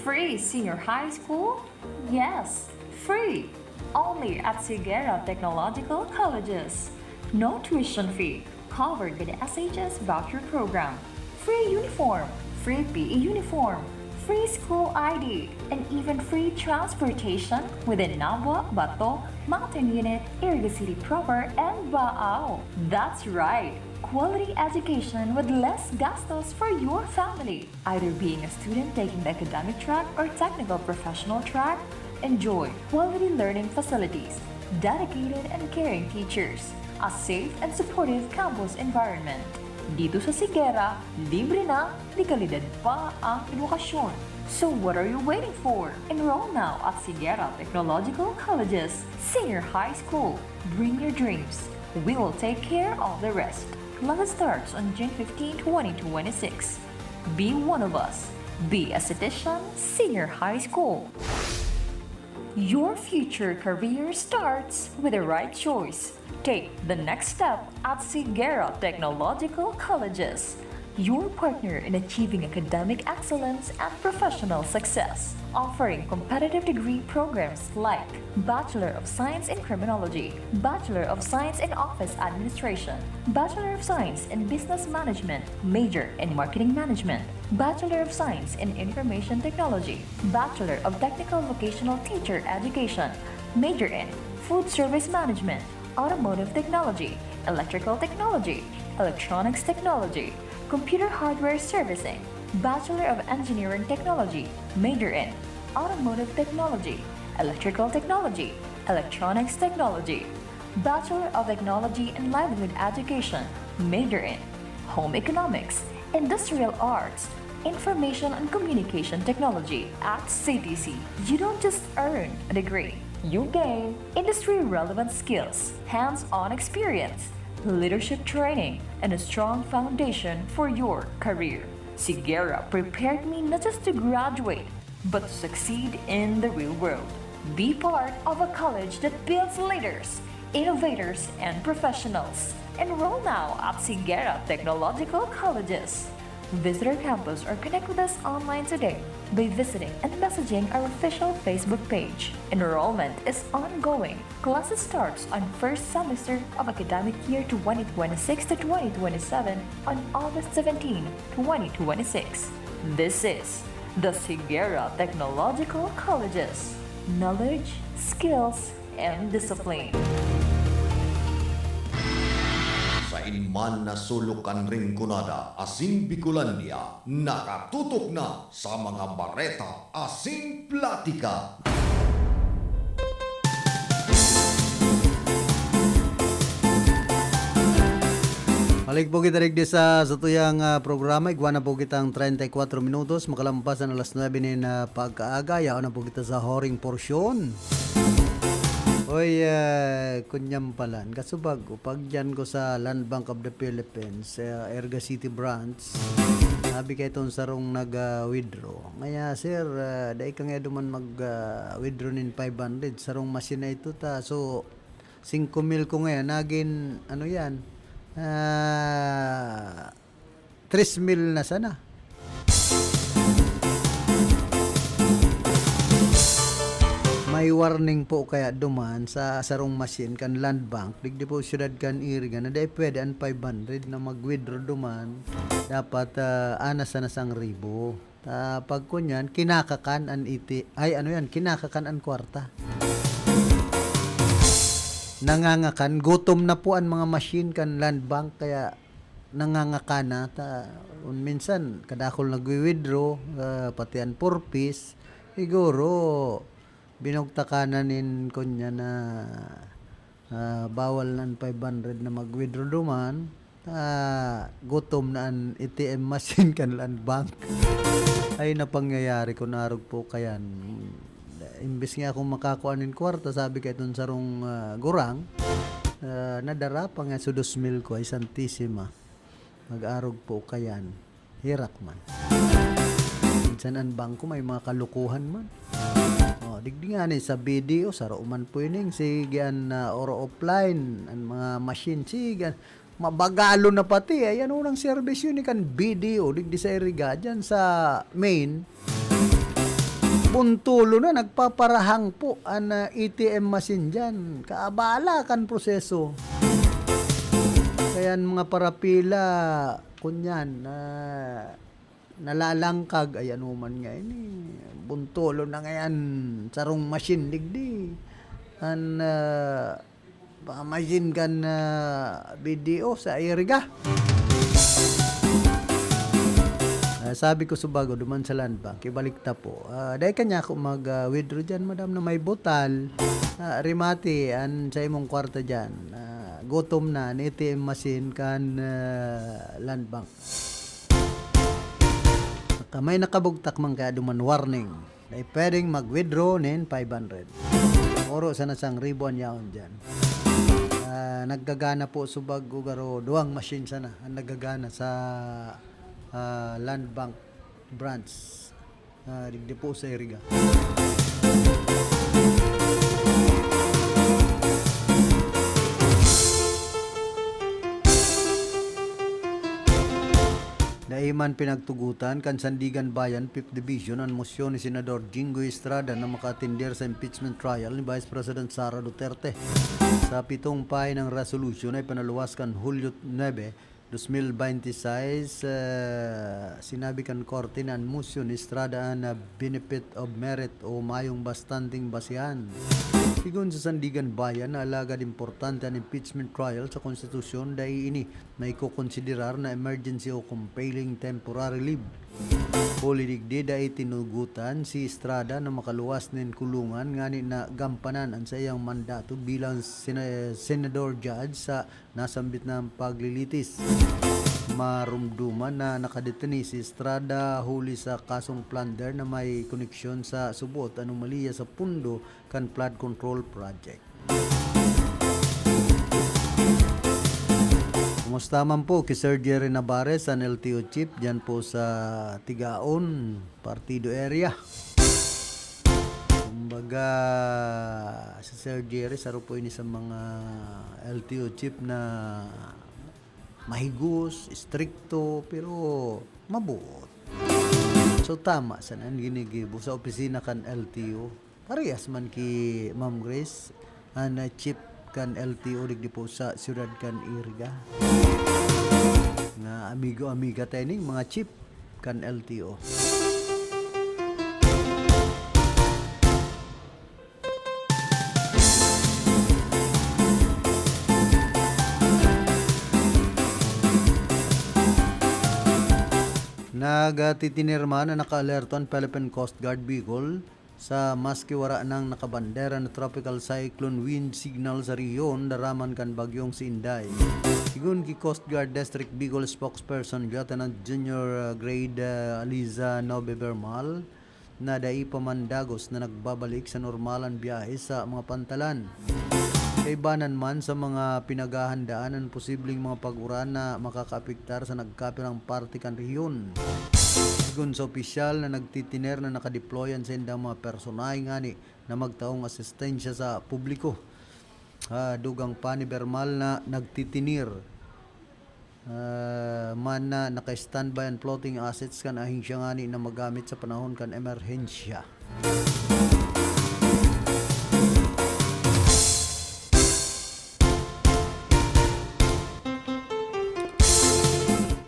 Free senior high school? Yes, free. Only at Sigera Technological Colleges. No tuition fee. Covered by the SHS voucher program. Free uniform. Free PE uniform. free school ID, and even free transportation within Nabua, Bato, Mountain Unit, Iriga City Proper, and Baao. That's right! Quality education with less gastos for your family. Either being a student taking the academic track or technical professional track, enjoy quality learning facilities, dedicated and caring teachers, a safe and supportive campus environment. Dito sa Sigera, libre na, di kalidad pa ang edukasyon. So what are you waiting for? Enroll now at Sigera Technological College's Senior High School. Bring your dreams. We will take care of the rest. Class starts on June 15, 2026. Be one of us. Be a citizen, Senior High School. Your future career starts with the right choice. Take the next step at Sigera Technological Colleges, your partner in achieving academic excellence and professional success, offering competitive degree programs like Bachelor of Science in Criminology, Bachelor of Science in Office Administration, Bachelor of Science in Business Management, major in Marketing Management, Bachelor of Science in Information Technology, Bachelor of Technical Vocational Teacher Education, major in Food Service Management, Automotive Technology, Electrical Technology, Electronics Technology, Computer Hardware Servicing, Bachelor of Engineering Technology, major in Automotive Technology, Electrical Technology, Electronics Technology, Bachelor of Technology and Livelihood Education, major in Home Economics, Industrial Arts, Information and Communication Technology at CTC. You don't just earn a degree, you gain industry-relevant skills, hands-on experience, leadership training, and a strong foundation for your career. Sigera prepared me not just to graduate, but to succeed in the real world. Be part of a college that builds leaders, innovators, and professionals. Enroll now at Sigera Technological Colleges. Visit our campus or connect with us online today by visiting and messaging our official Facebook page. Enrollment is ongoing. Classes starts on first semester of academic year 2026 to 2027 on August 17, 2026. This is the Sigera Technological Colleges. Knowledge, skills, and discipline. Sa inman na sulukan ring kunada, asing Bicolandia, nakatutok na sa mga bareta, asing platika. Balik po kita rin sa tuyang programa. Igwa na po kitang 34 minutos. Makalampasan alas 9 na pagkaaga. Yao na po kita sa horing porsyon. Oy, kunyam palan. Kasubag, pag dyan ko sa Land Bank of the Philippines, Iriga City Branch, sabi kayo itong sarong nag-withdraw. Ngaya, sir, dahil ka nga duman mag-withdraw nin 500. Sarong machine na ito ta. So, 5,000 ko ngayon. Nagin, ano yan? 3,000 na sana. May warning po kaya duman sa sarong machine kan Land Bank, digdi po syudad kan Iriga na dahil pwede ang 500 na mag-withdraw duman, dapat anas na 1,000. Pag kunyan, kinakakan an kinakakan an kwarta. Nangangakan, gutom na po ang mga machine kan Land Bank, kaya nangangakan na. Minsan, kadakol nag-withdraw, pati ang purpose, siguro, binugtakanan kunya na bawal ng 500 na mag-withdraw duman, gutom na ang ATM machine kan Land Bank. Ay na pangyayari ko narog po kayan. Imbis nga akong makakuanin kwarta, sabi kay itong sarong gurang, nadara pa nga sa 2,000 ko ay santissima. Mag-arog po kayan. Hirak man. Minsan ang bangko may mga kalukuhan man. Digdi nga ni sa BDO, sa rauman po yun sigan oro offline, ang mga machine sigan. Mabagalo na pati. Ayan unang service yun kan BDO. Digdi sa Iriga, dyan sa main. Puntulo na, nagpaparahang po ang ATM machine dyan. Kaabala kan proseso. Kaya mga parapila, kunyan, nalalangkag ay ano man nga ini buntulo na ngayon sarong machine digdi an machine kan video sa iriga. Sabi ko sa bago duman sa land bank ibalik ta po dahil kanya ako mag withdraw dyan madam na may butal rimati an sa imong kwarta dyan gutom na ni ATM machine kan land bank. May nakabugtak man kaya duman warning ay pwedeng mag-withdraw nin 500 oro sa nasang ribuan yaon dyan. Naggagana po subag garo duwang machine sana ang naggagana sa land bank branch digdi po sa iriga. Daiman pinagtugutan kan Sandigan Bayan 5th Division ang mosyon ni Senador Jingo Estrada na makatender sa impeachment trial ni Vice President Sara Duterte. Sa pitong pay ng resolution ay panaluwas kan Hulyo 9, 2026 sinabi kan korte na ang motion ni Estrada na benefit of merit o mayong bastanting basihan. Sigon sa Sandigan Bayan na alagad importante ang impeachment trial sa konstitusyon dahil ini may kukonsiderar na emergency o compelling temporary leave. Polidigdi dahil tinugutan si Estrada na makaluwas nin kulungan ngani na gampanan ang sa iyang mandato bilang senador judge sa nasambit ng paglilitis. Marumduman na nakadeteni si Estrada huli sa kasong plunder na may koneksyon sa subot anomalya sa pundo kan flood control project. Kumusta man po kay Sir Jerry Navarez ang LTO chief dyan po sa Tigaon, Partido area. Kumbaga si Sir Jerry saro po ini sa mga LTO chief na mahigos, stricto, pero mabuot. So tama sa nang ginigibo sa opisina kan LTO. Parehas man ki Ma'am Grace, na chief kan LTO digdi po sa siyudad kan Iriga. Nga amigo-amiga tayo mga chief kan LTO. Nagtitinirma na naka-alerto ang Philippine Coast Guard Bicol sa maski wara ng nakabandera na tropical cyclone wind signal sa riyon daraman kan bagyong si Inday. Sigun ki Coast Guard District Bicol spokesperson Lieutenant Junior Grade Aliza Nobebermal na dai pamandagos na nagbabalik sa normalan biyahe sa mga pantalan. Kaibanan man sa mga pinaghahandaan ang posibleng mga pag-uran na makakaapektar sa nagkapirang parte kan riyon. Sigun sa opisyal na nagtitiner na nakadeployan sa indang mga personay ngani na magtaong asistensya sa publiko. Dugang pa ni Bermal na nagtitinir man na naka-standby ang floating assets kan ahinsya ngani na magamit sa panahon kan emerhensya.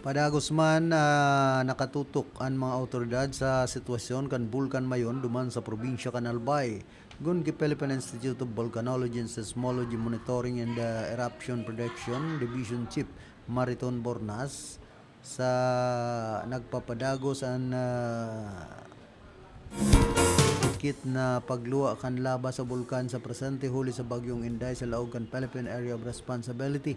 Padagos man nakatutok ang mga otoridad sa sitwasyon kan Bulkan Mayon duman sa probinsya kan Albay. Gun ki Philippine Institute of Volcanology and Seismology Monitoring and Eruption Prediction Division Chief Mariton Bornas sa nagpapadagos ang kit na pagluwa kan laba sa bulkan sa presente huli sa bagyong Inday sa laog kan Philippine Area of Responsibility.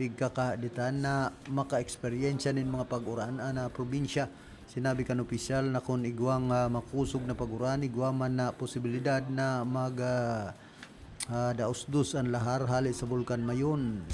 Pigkakaditan na maka-eksperyensya nin mga pag-uran na probinsya. Sinabi kan opisyal na kung igwang makusog na pag-uran, igwaman na posibilidad na dausdus ang lahar hali sa Bulkan Mayon.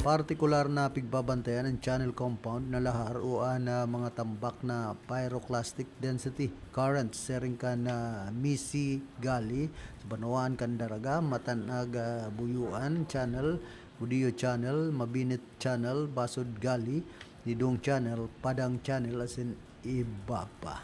Partikular na pigbabantayan ang channel compound na lahar o na mga tambak na pyroclastic density currents sering kan Misi Gali, Banawaan kan Daraga, Matanag Buyuan channel, Budio Channel, Mabinit Channel, Basod Gali, Nidong Channel, Padang Channel, asin iba pa.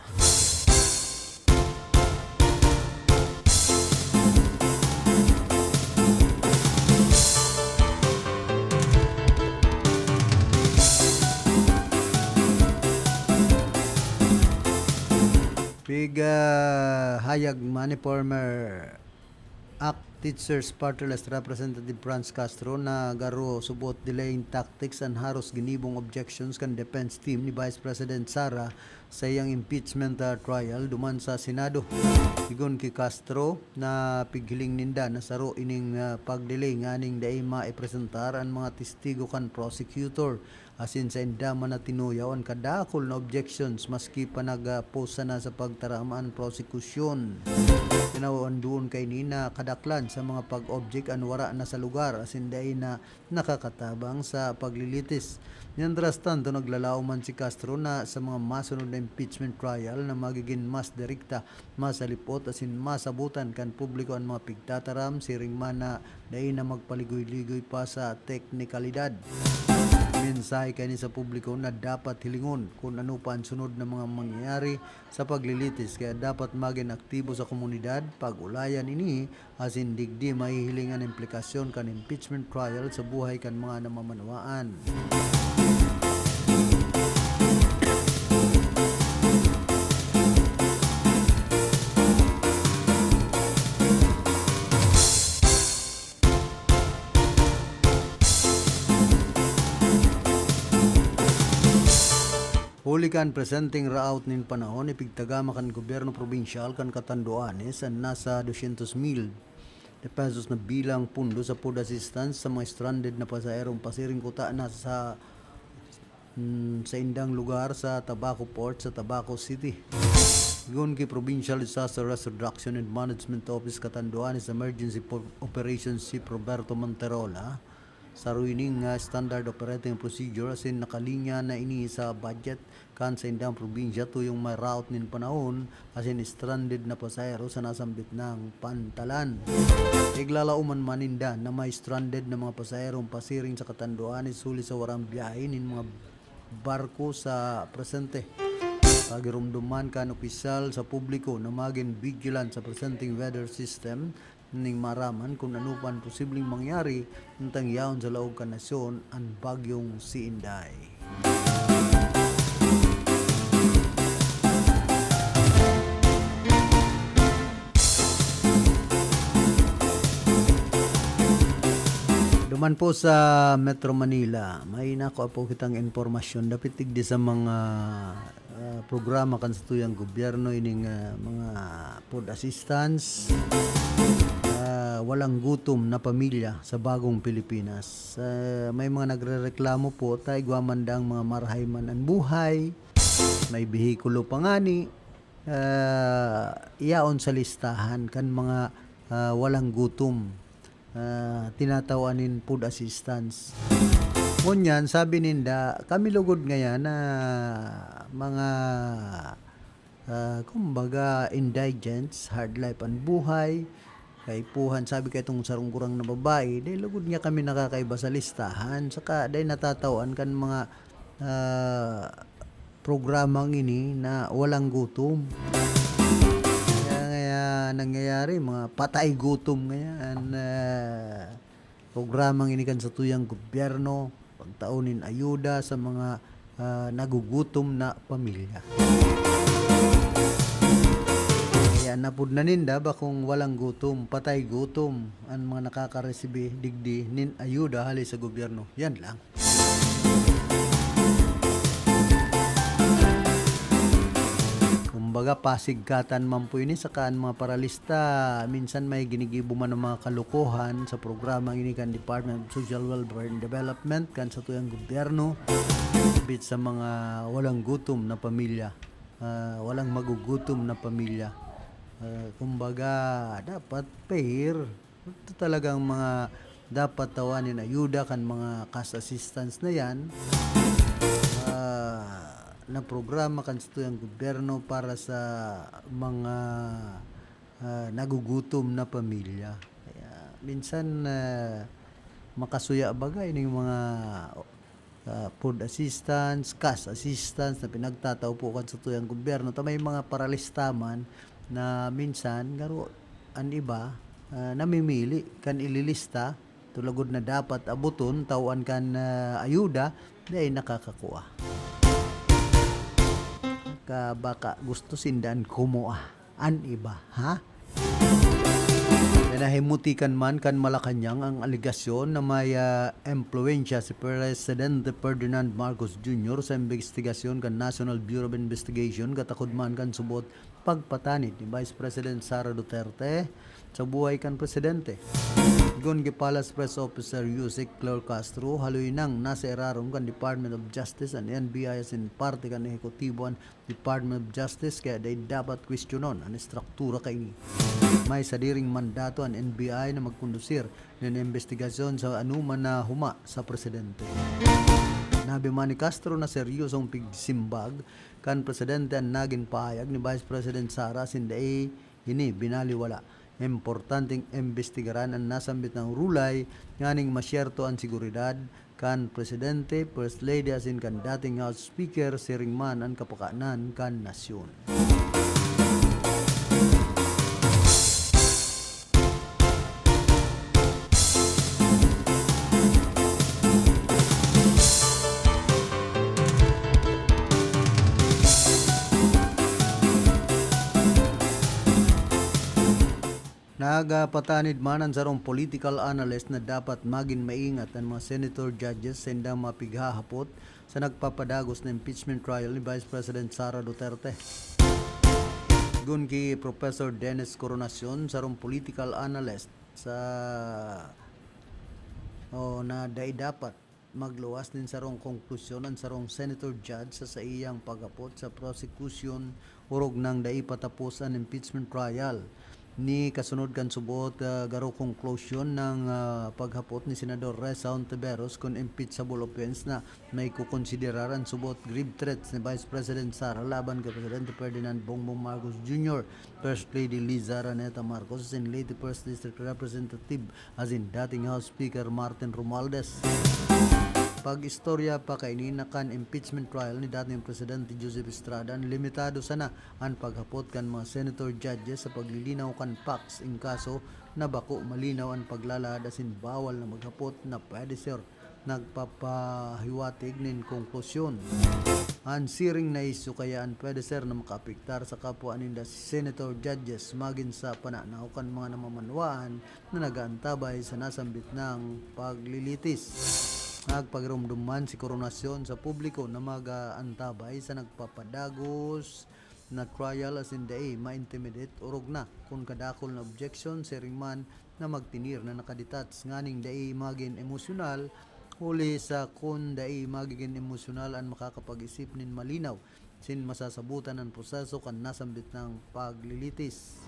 Hayag Money former ACT Teachers Party List Representative Franz Castro na garo subot delaying tactics and haros ginibong objections kan defense team ni Vice President Sara sa iyang impeachment trial duman sa Senado. Sigon ki Castro na pighiling ninda na saro ining pagdelay nganing dai maipresentar ang mga testigo kan prosecutor asin sa indaman na tinuyaw ang kadakol na objections maski pa nagposa na sa pagtaramaan prosekusyon. Tinawan doon kay nina kadaklan sa mga pag-object ang wara na sa lugar asin dai na nakakatabang sa paglilitis. Mientras tanto naglalao man si Castro na sa mga masunod na impeachment trial na magiging mas direkta, masalipot asin masabutan kan publiko ang mga pigtataram siring man na dai na magpaligoy-ligoy pa sa teknikalidad. Mensahe kani sa publiko na dapat hilingon kung ano pa ang sunod na mga mangyayari sa paglilitis kaya dapat maging aktibo sa komunidad pag-ulayan ini asin digdi mahihilingan implikasyon kan impeachment trial sa buhay kan mga namamanawaan. Huli kan presenting raout nin panahon ipigtagama kan gobyerno probinsyal kan Catanduanes ang nasa 200,000 pesos na bilang pundo sa food assistance sa mga stranded na pasaherong pasiring kuta na sa indang lugar sa Tabaco Port sa Tabaco City. Gun ki Provincial Disaster Reduction and Management Office Catanduanes Emergency Operations Chief Roberto Monterola sa ruining standard operating procedure asin nakalinya na ini sa budget kan sa indang probinsya tuyong may route nin panahon asin stranded na pasahero sa nasambit ng Pantalan. Iglalauman maninda na may stranded na mga pasaherong pasiring sa Catanduanes suli sa warang biyahe nin mga barko sa presente. Pagirumduman kan opisyal sa publiko na maging vigilant sa presenting weather system ning maraman kung ano pan posibleng mangyari nang yaon sa laog ka nasyon ang bagyong si Inday. Duman po sa Metro Manila, may nako po kitang informasyon dapat tigdi sa mga programa kan sa tuyang gobyerno ining mga food assistance walang gutom na pamilya sa bagong Pilipinas. May mga nagrereklamo po tayo guamandang mga marahayman ang buhay, may bihikulo pangani, iyaon sa listahan kan mga walang gutom, tinatawanin food assistance. Ngunyan, sabi ninda, kami lugod ngayon na mga kumbaga indigents, hard life ang buhay, kaipuhan, sabi kay itong sarungkurang na babae, dahil lugod nga kami nakakaiba sa listahan, saka dahil natatawan kan mga programang ini na walang gutom. Kaya nangyayari, mga patay gutom ngayon, programang ini kan sa tuyang gobyerno, pagtaunin ayuda sa mga nagugutom na pamilya. Kaya napud na ninda ba kung walang gutom, patay gutom ang mga nakakaresibi digdi nin ayuda hali sa gobyerno. Yan lang. Kumbaga pasigkatan man po ini sa kaan mga paralista. Minsan may ginigibo man ng mga kalukuhan sa programang ini kan Department of Social Welfare and Development kan sa tuyang gobyerno bit sa mga walang gutom na pamilya, walang magugutom na pamilya. Kumbaga dapat fair. Ito talagang mga dapat tawanin ayuda kan mga cash assistance na yan na programa kan sa tuyang gobyerno para sa mga nagugutom na pamilya. Kaya minsan makasuya bagay ng mga food assistance, cash assistance na pinagtataw po kan sa tuyang gobyerno. May mga paralistaman na minsan garo ang iba namimili kan ililista tulagod na dapat abuton tawan kan ayuda dahil nakakakuha. baka gusto sindan kumuha an iba, ha? Nahimutikan man kan Malacanang ang aligasyon na may impluensya si Presidente Ferdinand Marcos Jr. sa investigasyon kan National Bureau of Investigation katakod man kan subot pagpatanid ni Vice President Sara Duterte sa buhay kan presidente. Gun gipalas Press Officer Yusek Claire Castro haloy nang nasa erarong kan Department of Justice and NBI as in parte kan ehekutibo ang Department of Justice kaya day dapat kwestiyonon ang struktura kay ni. May sadiring mandato ang NBI na magkondusir ng investigasyon sa anuman na huma sa presidente. Nabi man ni Castro na seryosong pigsimbag kan presidente ang naging pahayag ni Vice President Sara sinday ini binaliwala. Importanteng investigaran ang nasambit ng rulay nganing masyerto ang seguridad kan presidente, first lady asin kan dating House Speaker siring man ang kapakanan kan nasyon. Nagapatanid man ang sarong political analyst na dapat maging maingat ang mga senator judges sa hindi mapighahapot sa nagpapadagos na impeachment trial ni Vice President Sara Duterte. Gun ki Professor Dennis Coronacion, sarong political analyst sa na dapat magluwas din sarong konklusyon ang sarong senator judge sa iyang paghapot sa prosecution urog nang patapos ang impeachment trial ni kasunod kan subot garo conclusion ng paghapot ni Senador Reza Ontiveros kung impeachable offense na may kukonsideraran subot grave threats ni Vice President Sara laban kay Presidente Ferdinand Bongbong Marcos Jr., First Lady Liza Araneta Marcos and late First District Representative as in dating House Speaker Martin Romualdez. Pag-istorya pa kay kan impeachment trial ni dating Presidente Joseph Estrada, limitado sana ang paghapot kan mga senator judges sa paglilinaw kan facts in kaso na bako malinaw ang paglalahad asin bawal na maghapot na pwede sir nagpapahiwatig nin konklusyon. Ang siring na isyu kaya ang pwede sir na makaapektar sa kapwa ninda senator judges magin sa pananaw kan mga namamanwaan na nagaantabay sa nasambit ng paglilitis. Nagpagirumduman si Coronacion sa publiko na mag-antabay sa nagpapadagos na trial as in day ma-intimidate urog na kung kadakol na objection siring man na magtinir na nakaditats nganing day maging emosyonal huli sa kung day magiging emosyonal ang makakapag-isip nin malinaw sin masasabutan ang proseso kan nasambit ng paglilitis.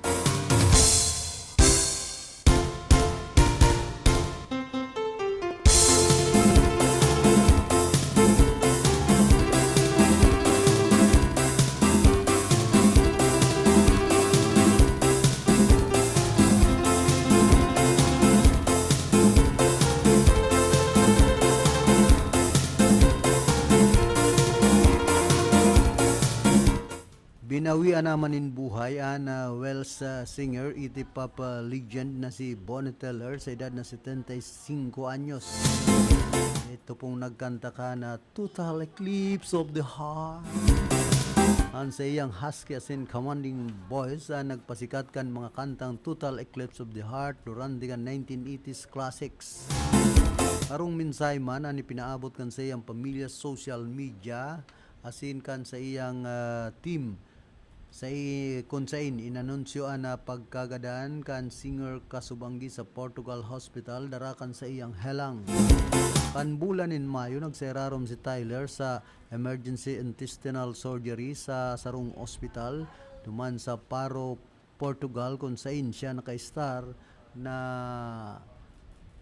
Binawian naman in buhay ang Welsh singer, iti pop legend na si Bonnie Tyler sa edad na 75 anyos. Ito pong nagkanta ka na Total Eclipse of the Heart. Ang sa iyang husky as in commanding voice nagpasikat kan mga kantang Total Eclipse of the Heart durante kan 1980s classics. Arong minsay man ang ipinaabot kan sa iyang pamilya social media asin kan sa iyang team sa konsain inanunsyo na pagkagadaan kan singer kasubanggi sa Portugal Hospital darakan sa iyang helang. Kan bulan in Mayo nagserarom si Tyler sa emergency intestinal surgery sa sarong ospital duman sa Faro, Portugal kung saan siya naka-star na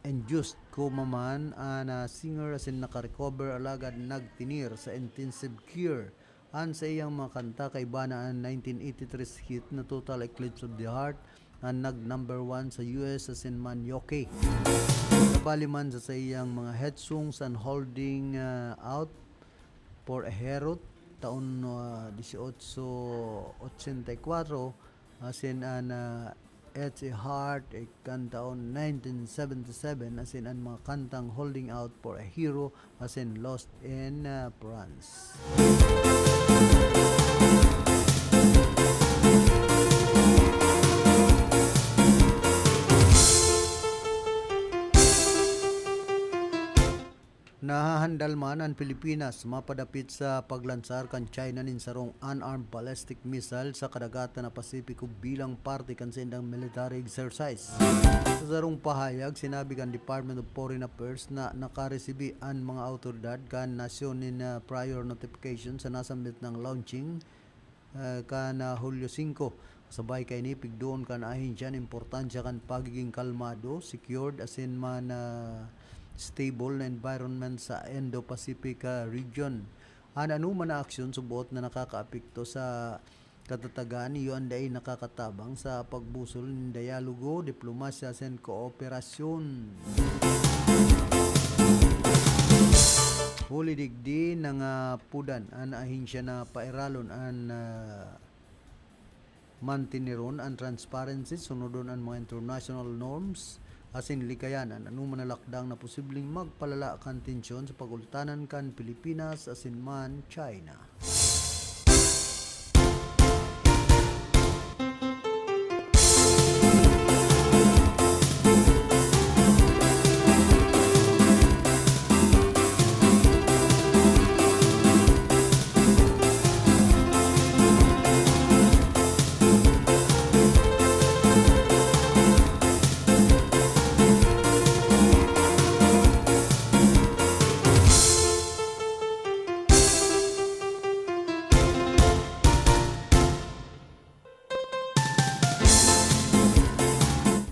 induced coma man na singer asin naka-recover alagad nagtinir sa intensive care. An sa iyang mga kanta kay bana ang 1983 hit na Total Eclipse of the Heart ang nag-number 1 sa US as in Manyoke. Kabali man sa iyang mga head songs and Holding Out for a Hero taon 1884 as in an It's a Heart kan taon 1977 as in ang mga kantang Holding Out for a Hero as in Lost in France. Nahahandal man ang Pilipinas mapadapit sa paglansar kan China nin sarong unarmed ballistic missile sa kadagatan na Pasipiko bilang parte kan sindang military exercise. Sa sarong pahayag, sinabi kan Department of Foreign Affairs na nakaresibi ang mga autoridad kan nasyon nin prior notification sa nasambit ng launching kan Hulyo 5. Sabay kay nipig doon kan ahinsyan importansya kan pagiging kalmado, secured asin man stable na environment sa Indo-Pacific region. Anuman na aksyon subuot na nakakaapekto sa katatagan iyon ay nakakatabang sa pagbusol ng dialogo, diplomasya sen kooperasyon. Huli digdi ng pudan an ahinsya na pairalon an mantiniron ang transparency sunodon ang mga international norms asin likayanan anuman na lakdang na posibleng magpalala kan tensyon sa pagultanan kan Pilipinas asin man China.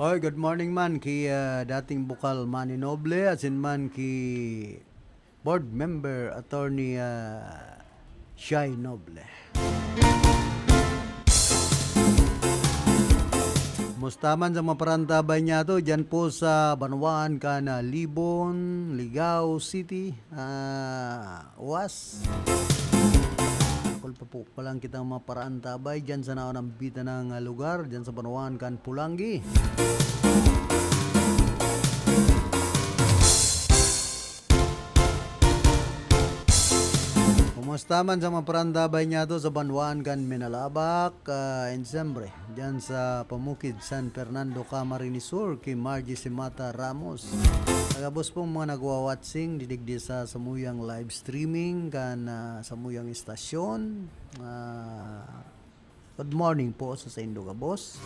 Oy, good morning man kay dating bukal Manny Noble asin man kay board member attorney Shai Noble. Mustaman sa maparantabay niya to dyan po sa Banwaan kana Libon, Ligao City, UAS. Pa po palang kitang maparantabay dyan sa naunang bita ng lugar dyan sa Banwaan kan Pulangi. Kumusta man sa maparantabay niya to sa Banwaan kan Minalabak, Ensemble dyan sa Pamukid, San Fernando, Camarines Sur kay Margie Simata Ramos. Tagabos pong mga nagwa-watching didigdi sa samuyang live streaming kan samuyang istasyon. Good morning po sa indo ka boss.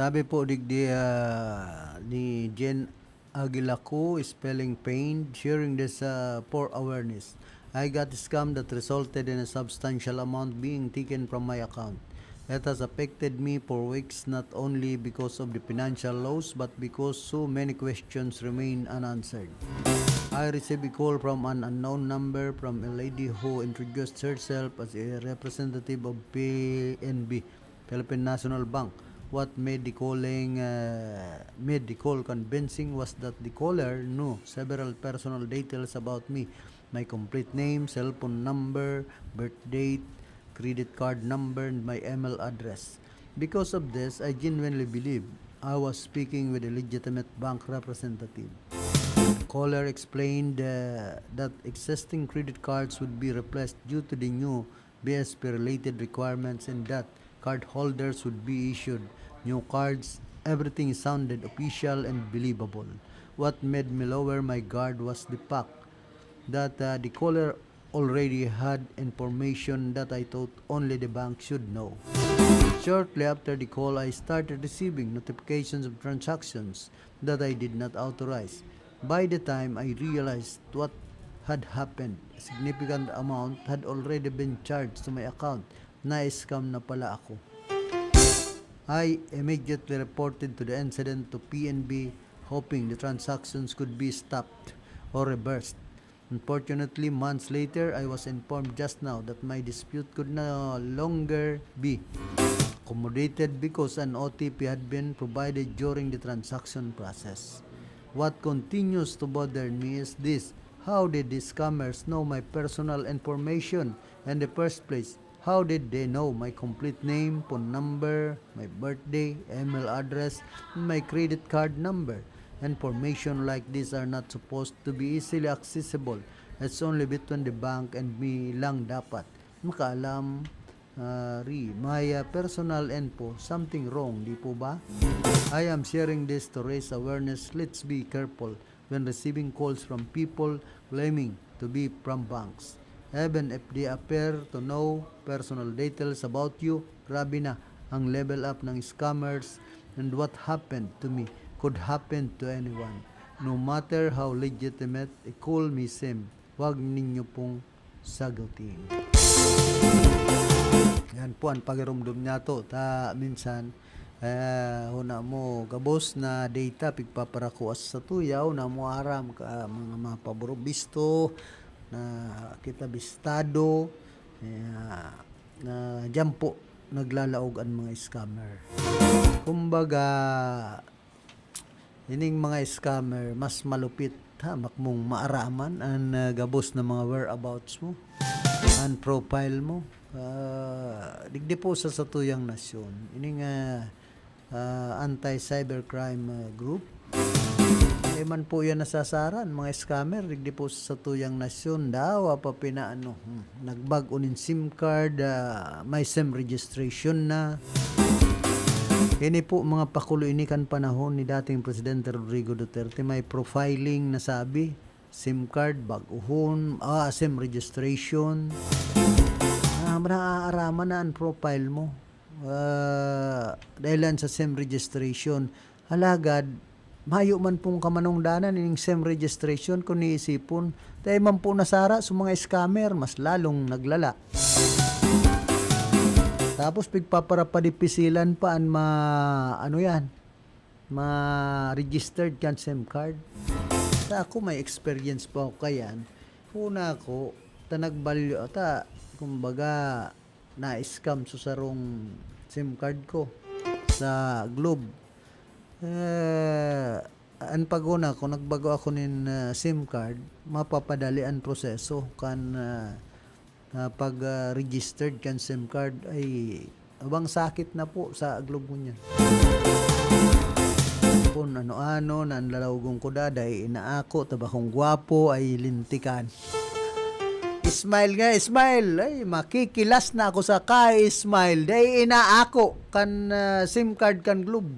Sabi po digdi ni Jen Aguilaco, spelling pain, sharing this for awareness. I got a scam that resulted in a substantial amount being taken from my account. It has affected me for weeks not only because of the financial loss but because so many questions remain unanswered. I received a call from an unknown number from a lady who introduced herself as a representative of PNB, Philippine National Bank. What made the call convincing was that the caller knew several personal details about me, my complete name, cell phone number, birth date, credit card number, and my email address. Because of this, I genuinely believe I was speaking with a legitimate bank representative. Caller explained that existing credit cards would be replaced due to the new BSP-related requirements and that card holders would be issued new cards. Everything sounded official and believable. What made me lower my guard was the fact that the caller already had information that I thought only the bank should know. Shortly after the call, I started receiving notifications of transactions that I did not authorize. By the time I realized what had happened, a significant amount had already been charged to my account. Na-scam na pala ako. I immediately reported to the incident to PNB, hoping the transactions could be stopped or reversed. Unfortunately, months later, I was informed just now that my dispute could no longer be accommodated because an OTP had been provided during the transaction process. What continues to bother me is this: how did these scammers know my personal information in the first place? How did they know my complete name, phone number, my birthday, email address, and my credit card number? Information like this are not supposed to be easily accessible. It's only between the bank and me lang dapat makaalam. My personal info, something wrong, di po ba? I am sharing this to raise awareness. Let's be careful when receiving calls from people claiming to be from banks. Even if they appear to know personal details about you, grabe na ang level up ng scammers, and what happened to me could happen to anyone. No matter how legitimate a call may seem, huwag ninyo pong sagutin. Yan po ang pagirumdum niya to. Minsan, huna mo gabos na data pigpaparakuas sa tuyaw na mo aram ka mga paborobisto na kita bistado na dyan po naglalaog ang mga scammer. Kumbaga ining mga scammer mas malupit makmong maaraman ang gabos na mga whereabouts mo, ang profile mo. Digdi po sa satuyang nasyon ining anti-cybercrime group. Man po yan nasasaran mga scammer, digdi po sa tuyang nasyon daw pa pinaano nagbag unin SIM card, may SIM registration na. Ini po mga pakulo ini kan panahon ni dating Presidente Rodrigo Duterte, may profiling na sabi, SIM card baguhon, SIM registration. Maaaraman na ang profile mo dahil sa SIM registration. Halagad mayo man pong kamanungdanan ining SIM registration kung niisipon. Dahil man po nasara sa mga scammer, mas lalong naglala. Tapos pigpaparapadipissilan pa ang ma-registered kan SIM card. Sa ako may experience pa ako kayan. Una ko, tanagbalyo, kumbaga na-scam sa sarong SIM card ko sa Globe. Ang paguna ko nagbago ako nin SIM card, mapapadali ang proseso kan pag-registered kan SIM card ay abang sakit na po sa Globe ko niyan. Kung ano-ano na lalawgong ko daday inaako tabakong gwapo ay lintikan. Smile nga, smile. Ay, makikilas na ako sa ka-smile. Day inaako kan SIM card kan Globe.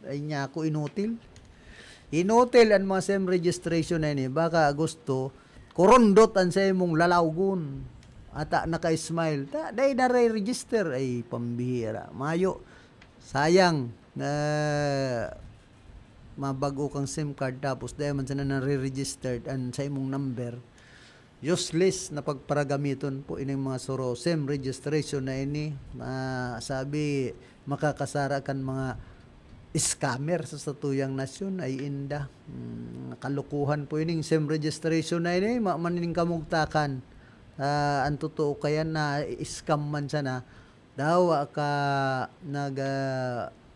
Ay niya ako inutil. Inutil ang mga SIM registration na ini. Baka gusto, kurundot ang sa imong lalawgon. Ata naka-smile. Day na re-register. Ay, pambihira. Mayo. Sayang na mabago kang SIM card tapos dahil man sana na-re-registered ang sa imong number. Useless na pagparagamiton po ining mga suro SIM registration na ini. Sabi makakasara kan mga scammer sa satuyang nasyon ay inda. Kalukuhan po ining SIM registration na ini, manining kamugtakan. Ang totoo kaya na scam man sana daw ka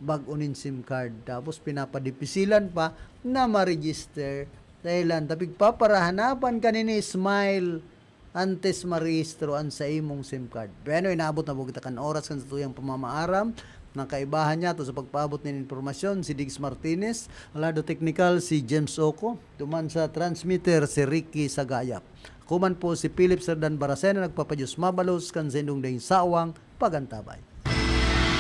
bag-unin SIM card tapos pinapadipisilan pa na ma-register dahilan tapig paparahanapan kanini smile antes marehistro an sa imong SIM card. Pero inaabot na bugita kan oras kan sa tuyang pamamaaram. Ng kaibahan niya to sa pagpaabot ng informasyon si Diggs Martinez, Lado Technical si James Oco, tuman sa transmitter si Ricky Sagayap. Kuman po si Philip Serdan Baracena nagpapadyos mabalos kan sendong ding sawang pagantabay.